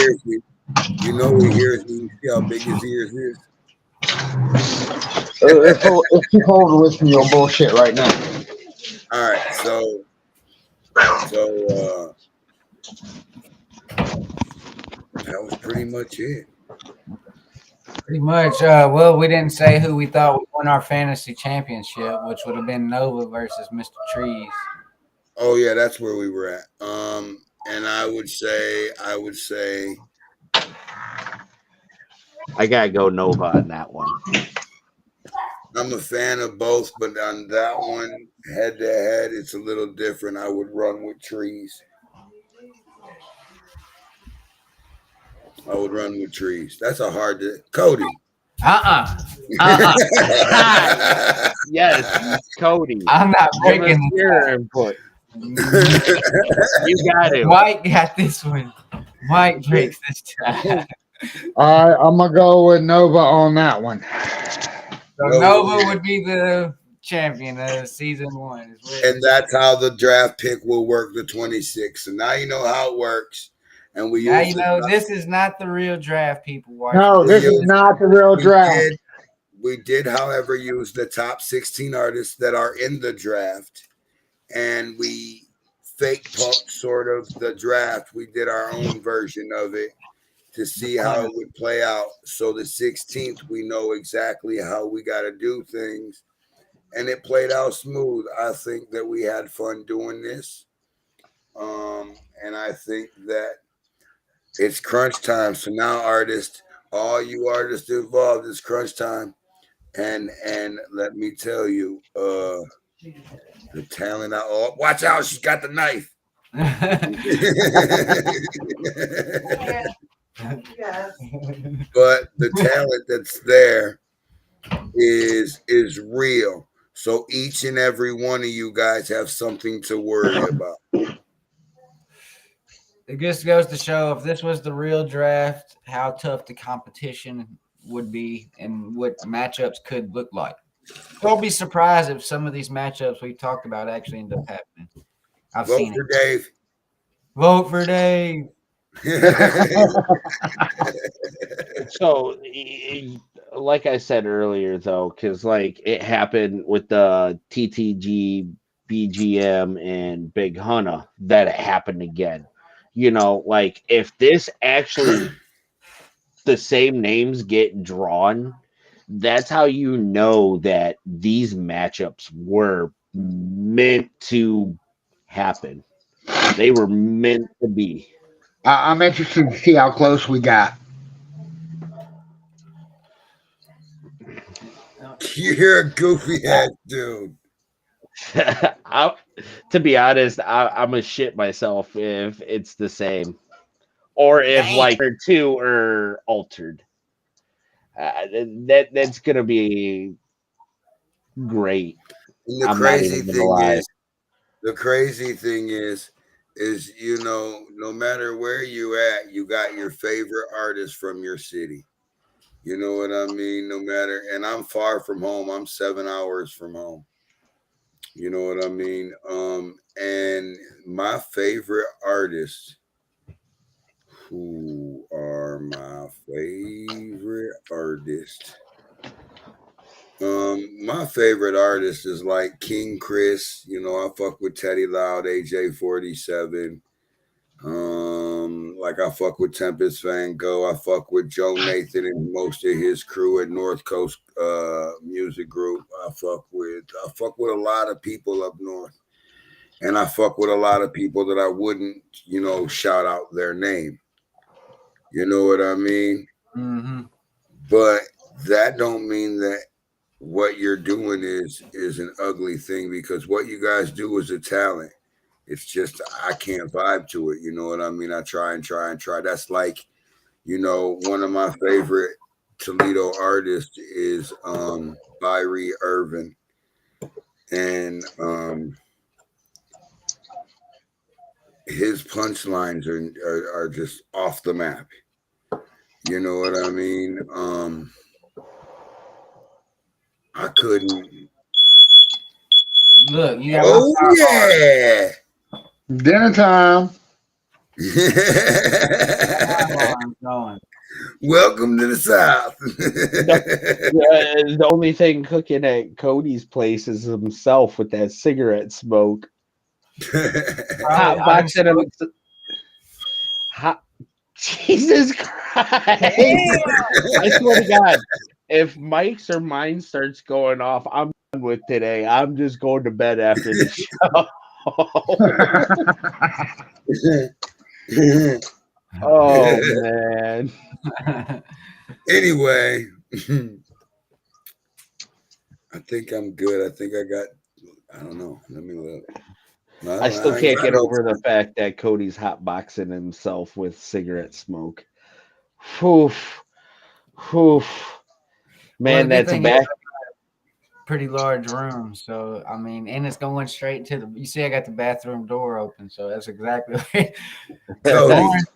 You know he hears me. You see how big his ears is? It's too cold to listen to your bullshit right now. All right, so that was pretty much it. Pretty much. Well, we didn't say who we thought would win our fantasy championship, which would have been Nova versus Mr. Trees. Oh yeah, that's where we were at. And I would say I gotta go Nova on that one. I'm a fan of both, but on that one, head to head, it's a little different. I would run with Trees. That's a hard to Cody. Yes, Cody. I'm not breaking your input. You got it. Mike got this one. Mike breaks this time. All right, I'm gonna go with Nova on that one. So Nova would be the champion of season 1. And that's how the draft pick will work, the 26. So now you know how it works. And we now you know this is not the real draft, people. No, this is not the real draft. We did, however, use the top 16 artists that are in the draft, and we fake punked sort of the draft. We did our own version of it, to see how it would play out. So the 16th, we know exactly how we got to do things. And it played out smooth. I think that we had fun doing this. And I think that it's crunch time. So now, artists, all you artists involved, it's crunch time. And let me tell you, the talent out. Oh, watch out, she's got the knife. But the talent that's there is real. So each and every one of you guys have something to worry about. It just goes to show if this was the real draft, how tough the competition would be and what matchups could look like. Don't be surprised if some of these matchups we talked about actually end up happening. I've Vote seen for it. Dave. Vote for Dave. So, like I said earlier, though, because like it happened with the TTG, BGM, and Big Hunter, that it happened again. You know, like if this actually the same names get drawn, that's how you know that these matchups were meant to happen. They were meant to be. I'm interested to see how close we got. You're a goofy ass dude. To be honest, I'm a shit myself if it's the same, or if like two are altered. That's gonna be great. And the I'm not crazy even gonna thing lie. is, the crazy thing is you know, no matter where you at, you got your favorite artist from your city. You know what I mean? No matter, and I'm far from home. I'm 7 hours from home. You know what I mean? And my favorite artists, who are my favorite artists? My favorite artist is like King Chris. You know, I fuck with Teddy Loud, AJ47. Like I fuck with Tempest Van Gogh. I fuck with Joe Nathan and most of his crew at North Coast Music Group. I fuck with a lot of people up north. And I fuck with a lot of people that I wouldn't, you know, shout out their name. You know what I mean? Mm-hmm. But that don't mean that what you're doing is an ugly thing, because what you guys do is a talent. It's just I can't vibe to it. You know what I mean? I try and try and try. That's like, you know, one of my favorite Toledo artists is Byrie Irvin. And his punchlines are just off the map. You know what I mean? I couldn't. Look, you got Oh yeah. Dinner time. Welcome to the South. The only thing cooking at Cody's place is himself with that cigarette smoke. Hot boxing him. Jesus Christ! I swear to God, if Mike's or mine starts going off, I'm done with today. I'm just going to bed after the show. Oh man. Anyway, I think I'm good. I think I got. I don't know. Let me look. I still can't get over the fact that Cody's hotboxing himself with cigarette smoke. Oof. Oof. Man, that's bad. Pretty large room, so I mean, and it's going straight to the. You see, I got the bathroom door open, so that's exactly. Lauren's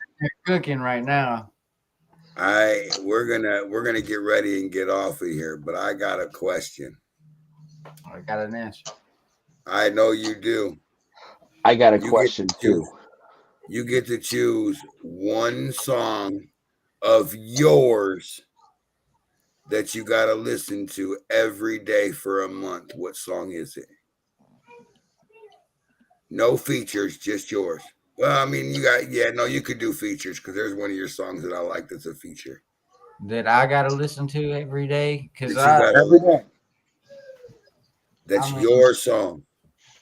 cooking right now. We're gonna get ready and get off of here, but I got a question. I got an answer. I know you do. I got a question too. You get to choose one song of yours that you got to listen to every day for a month. What song is it? No features, just yours. Well, I mean, you could do features because there's one of your songs that I like that's a feature. that I gotta listen to every day because That you got Every day. that's I mean, your song.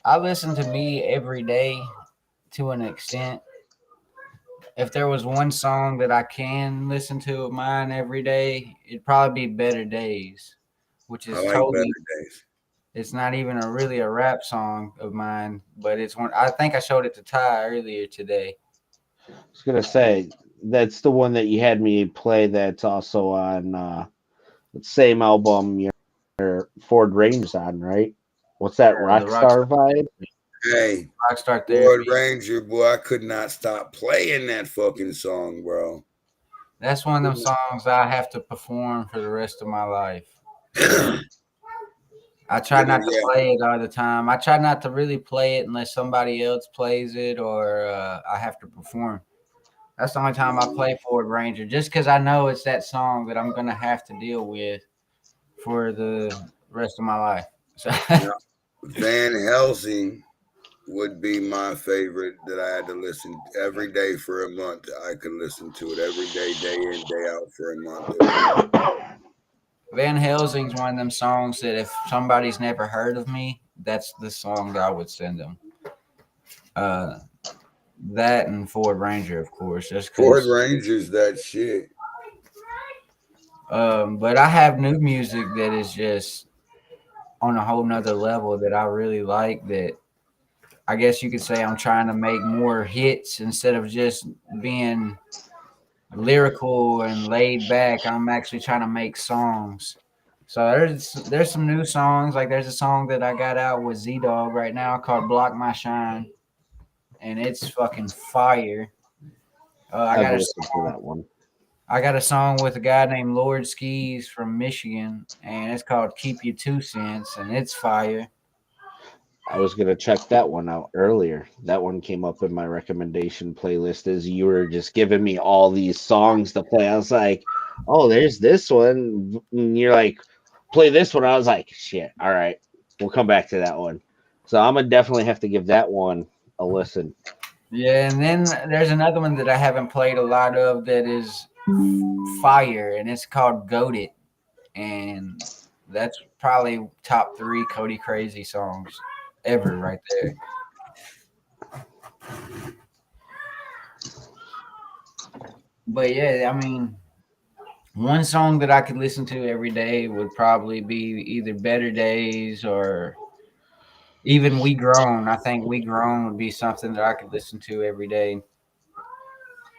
I listen to me every day to an extent. If there was one song that I can listen to of mine every day, it'd probably be Better Days, which I is like totally, Better Days. it's not even really a rap song of mine, but it's one. I think I showed it to Ty earlier today. I was gonna say that's the one that you had me play. That's also on the same album your Ford Range's on, right? What's that? The Rockstar vibe? Hey, Rockstar Ford Therapy. Ranger, boy, I could not stop playing that fucking song, bro. That's one of them songs I have to perform for the rest of my life. I try not to play it all the time. I try not to really play it unless somebody else plays it or I have to perform. That's the only time I play Ford Ranger, just because I know it's that song that I'm gonna have to deal with for the rest of my life. So Van Helsing would be my favorite that I had to listen every day for a month. I could listen to it every day, day in, day out for a month. Van Helsing's one of them songs that if somebody's never heard of me, that's the song that I would send them. That and Ford Ranger, of course. Just Ford Ranger's that shit. But I have new music that is just on a whole nother level that I really like. That I guess you could say I'm trying to make more hits instead of just being lyrical and laid back. I'm actually trying to make songs. So there's some new songs. Like there's a song that I got out with Z Dog right now called "Block My Shine," and it's fucking fire. I got listened to that one. I got a song with a guy named Lord Skis from Michigan, and it's called "Keep Your 2 Cents," and it's fire. I was gonna check that one out earlier. That one came up in my recommendation playlist as you were just giving me all these songs to play. I was like, "Oh, there's this one." And you're like, "Play this one." I was like, "Shit, all right, we'll come back to that one." So I'm gonna definitely have to give that one a listen. Yeah, and then there's another one that I haven't played a lot of that is fire, and it's called "Goated," and that's probably top 3 Cody Crazy songs ever right there. But yeah, I mean, one song that I could listen to every day would probably be either Better Days or even We Grown. I think We Grown would be something that I could listen to every day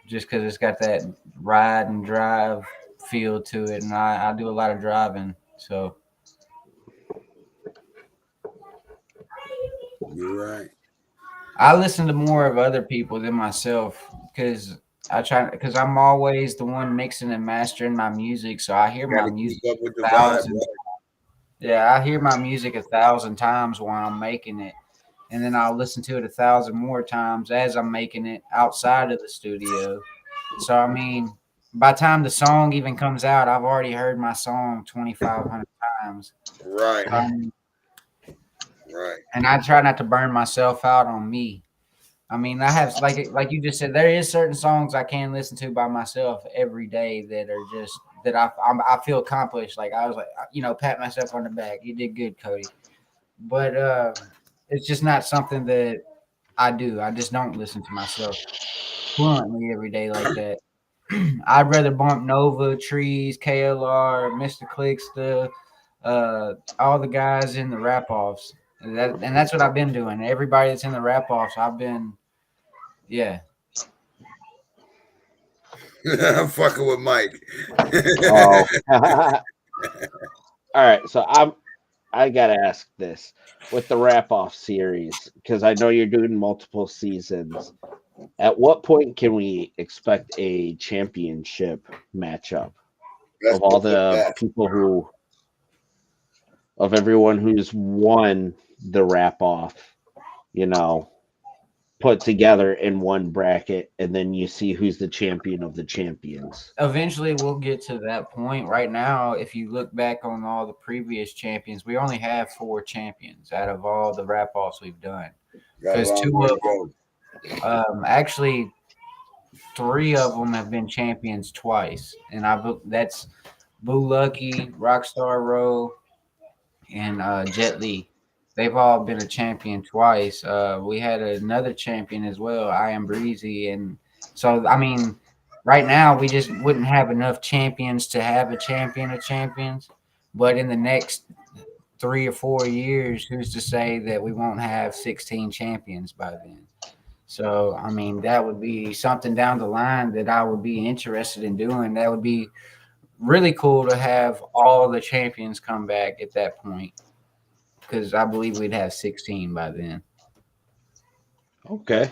just because it's got that ride and drive feel to it. And I do a lot of driving. So You're right. I listen to more of other people than myself because because I'm always the one mixing and mastering my music. So I hear my music Keep up with the vibe, 1,000. bro. Yeah, I hear my music 1,000 times while I'm making it, and then I'll listen to it 1,000 more times as I'm making it outside of the studio. So I mean, by the time the song even comes out, I've already heard my song 2,500 times. Right. Right. And I try not to burn myself out on me. I mean, I have like you just said, there is certain songs I can listen to by myself every day that are just that I feel accomplished. Like I was like, pat myself on the back. You did good, Cody. But it's just not something that I do. I just don't listen to myself fluently every day like that. I'd rather bump Nova, Trees, KLR, Mr. Clickster, all the guys in the rap offs. And that's what I've been doing. Everybody that's in the rap offs, I've been, yeah. I'm fucking with Mike. Oh. All right, so I gotta ask this with the wrap off series because I know you're doing multiple seasons. At what point can we expect a championship matchup of all the people of everyone who's won the wrap off, put together in one bracket, and then you see who's the champion of the champions? Eventually, we'll get to that point. Right now, if you look back on all the previous champions, we only have 4 champions out of all the wrap offs we've done. Because Actually, 3 of them have been champions twice, and that's Boo Lucky, Rockstar Row, and Jet Li. They've all been a champion twice. We had another champion as well, I Am Breezy, and so I mean, right now we just wouldn't have enough champions to have a champion of champions. But in the next 3 or 4 years, who's to say that we won't have 16 champions by then? So I mean, that would be something down the line that I would be interested in doing. That would be really cool to have all the champions come back at that point, because I believe we'd have 16 by then. Okay.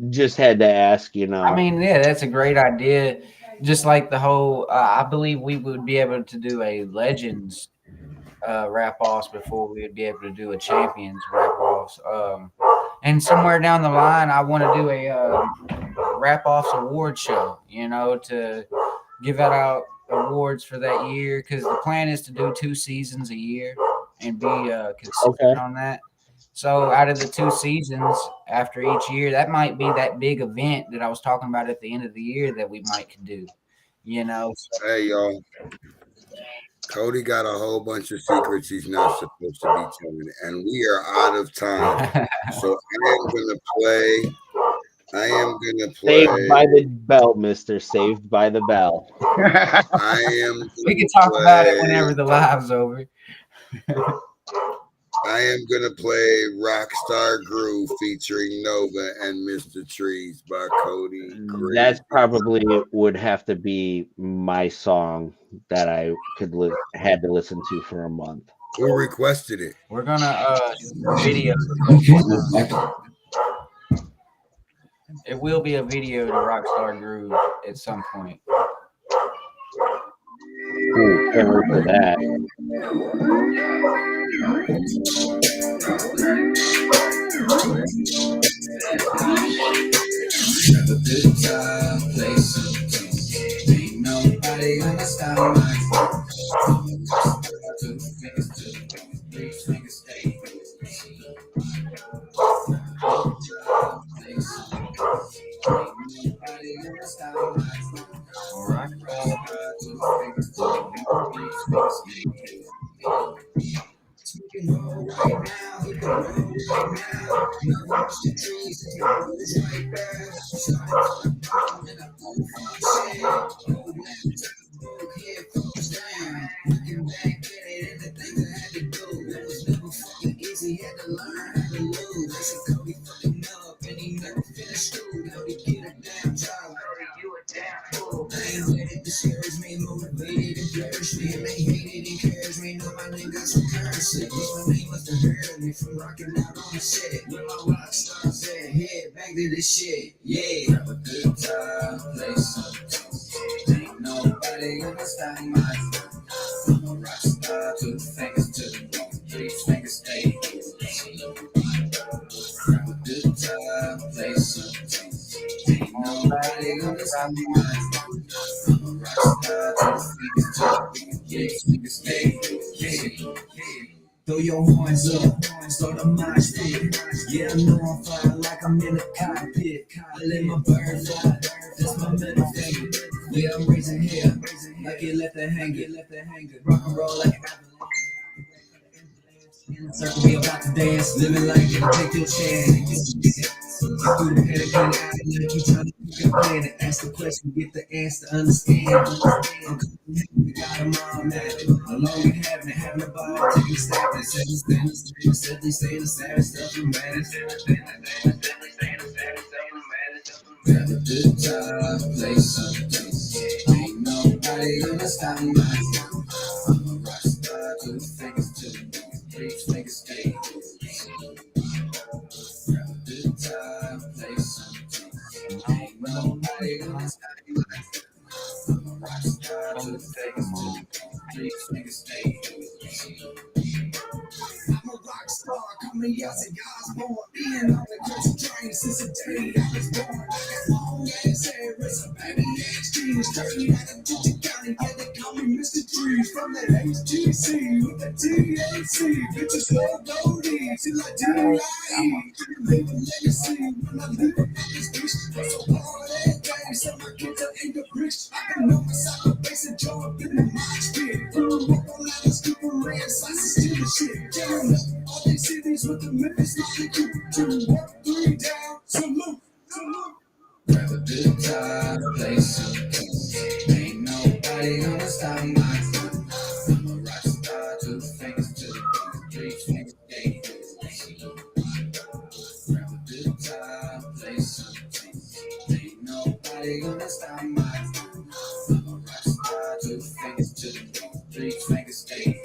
Just had to ask, you know. I mean, yeah, that's a great idea. Just like the whole, I believe we would be able to do a Legends wrap offs before we would be able to do a Champions wrap offs. And somewhere down the line, I want to do a wrap offs award show, you know, to give out awards for that year, because the plan is to do 2 seasons a year and be consistent on that. So out of the 2 seasons after each year, that might be that big event that I was talking about at the end of the year that we might could do, you know. Hey, y'all. Cody got a whole bunch of secrets he's not supposed to be telling, and we are out of time. So I am gonna play. Saved by the Bell, Mister. Saved by the Bell. I am. We can talk about it whenever the live's over. I am gonna play Rockstar Groove featuring Nova and Mr. Trees by Cody. That's probably would have to be my song that I could had to listen to for a month. Who requested it? We're gonna video. It will be a video to Rockstar Groove at some point. Ooh, can't wait for that. Have a good time, play some tunes. Ain't nobody gonna stop my shit, yeah. Have a good time, play some tunes. Ain't nobody gonna stop my flow. I'm a rock star, 2 fingers to the bone, 3 fingers stay. Have a good time, play some tunes. Ain't nobody gonna stop my flow. I'm a rock star, 2 fingers to the bone, 3 fingers stay. Yeah. Throw your horns up, start a mosh pit. Yeah, I know I'm flying like I'm in a cockpit. I let my bird fly, that's my middle finger. Yeah, I'm raising hell, like it left a hanger. Rock and roll like an avalanche. In the circle, we about to dance. Living like it'll take your chance. Get through the head again, like you trying to pick a plan and ask the question, get the answer, understand. I'm coming, we got them all now. Along we having a ball, taking a step, and said they saying the savage stuff you matters. Have a good time, play something. Ain't nobody gonna stop my flow. I'm a rock star, 2 fingers to the bone, 3 fingers stay. Have a good time, play something. Ain't nobody gonna stop my flow. I'm a rock star, 2 fingers to the bone, 3 fingers stay. I'm a rock star, coming out to God's born. Being on the country train since the day I was born. Long ass hair, it's a baby ass jeans, straight out of Georgia County. Yeah, they call me Mr. Mr. Trees from the HGC with the THC. Bitches love goldie till I D.I.E. Leave a legacy when I leave up this bitch. So hard and game, so my kids are in the bricks. I can know my soccer base and jump in the mosh pit. Roll up on like a stupid red sausage to the shit. Killing up all these cities with the Memphis Motley Crew. 2, 1, 3 down, salute, salute. Grab a good time, play some tunes. Ain't nobody gonna stop my groove. I'm a rock star, 2 fingers to the beat, 3 fingers day. Grab a good time, play some tunes. Ain't nobody gonna stop my groove. I'm a rock star, 2 fingers to the beat, 3 fingers day.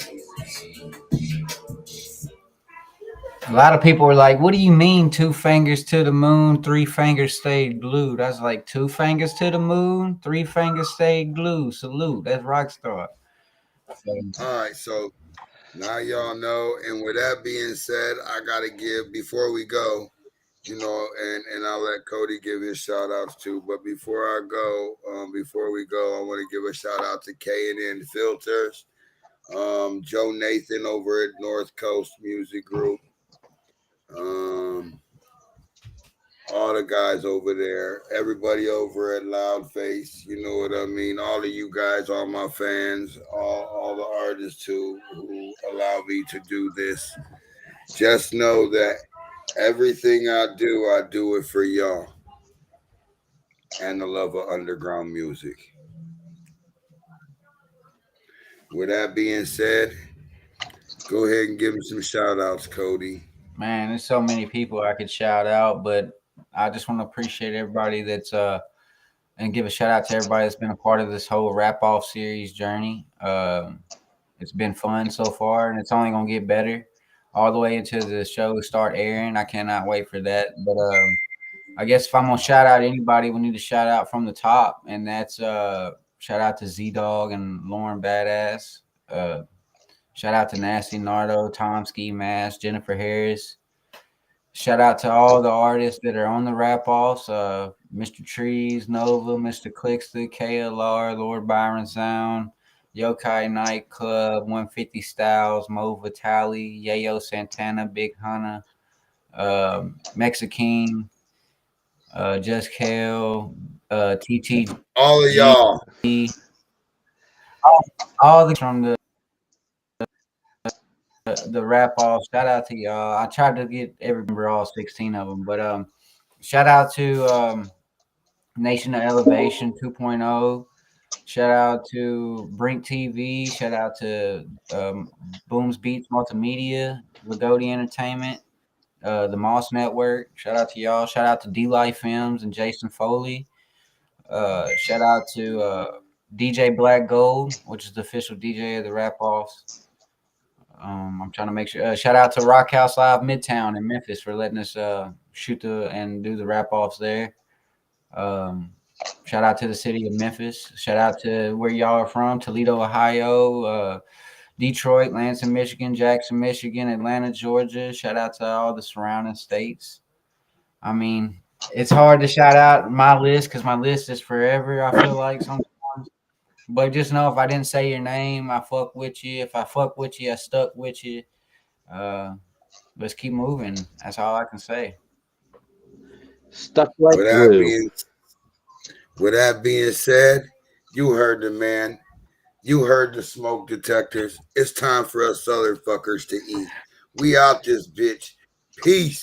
A lot of people were like, "What do you mean 2 fingers to the moon, 3 fingers stayed glued?" I was like, 2 fingers to the moon, 3 fingers stayed glued. Salute. That's Rockstar. All right, so now y'all know. And with that being said, I gotta give before we go, you know, and I'll let Cody give his shout outs too. But before I go, before we go, I want to give a shout out to K&N Filters, Joe Nathan over at North Coast Music Group. All the guys over there, everybody over at Loud Face, you know what I mean? All of you guys, all my fans, all the artists who allow me to do this. Just know that everything I do it for y'all and the love of underground music. With that being said, go ahead and give me some shout outs, Cody. Man, there's so many people I could shout out, but I just want to appreciate everybody that's and give a shout out to everybody that's been a part of this whole Rap Off series journey. It's been fun so far, and it's only gonna get better all the way until the show start airing. I cannot wait for that. But I guess if I'm gonna shout out anybody, we need to shout out from the top, and that's shout out to Z-Dog and Lauren Badass. Shout out to Nasty Nardo, Tom Ski Mask, Jennifer Harris. Shout out to all the artists that are on the Rap Offs, Mr. Trees, Nova, Mr. Clickster, KLR, Lord Byron Sound, Yokai Nightclub, 150 Styles, Mo Vitale, Yayo Santana, Big Hunter, Mexican, Just Kale, TT. All of y'all. All the from the Rap Off. Shout out to y'all. I tried to get all 16 of them, but shout out to Nation of Elevation 2.0. Shout out to Brink TV. Shout out to Booms Beats Multimedia, Lagodi Entertainment, the Moss Network. Shout out to y'all. Shout out to D-Life Films and Jason Foley. Shout out to DJ Black Gold, which is the official DJ of the Rap Offs. I'm trying to make sure. Shout out to Rock House Live Midtown in Memphis for letting us shoot and do the Rap Offs there. Shout out to the city of Memphis. Shout out to where y'all are from: Toledo, Ohio, Detroit, Lansing, Michigan, Jackson, Michigan, Atlanta, Georgia. Shout out to all the surrounding states. I mean, it's hard to shout out my list because my list is forever. I feel like sometimes. But just know if I didn't say your name, I fuck with you. If I fuck with you, I stuck with you. Let's keep moving. That's all I can say. Stuck like glue. With that being said, you heard the man. You heard the smoke detectors. It's time for us other fuckers to eat. We out this bitch. Peace.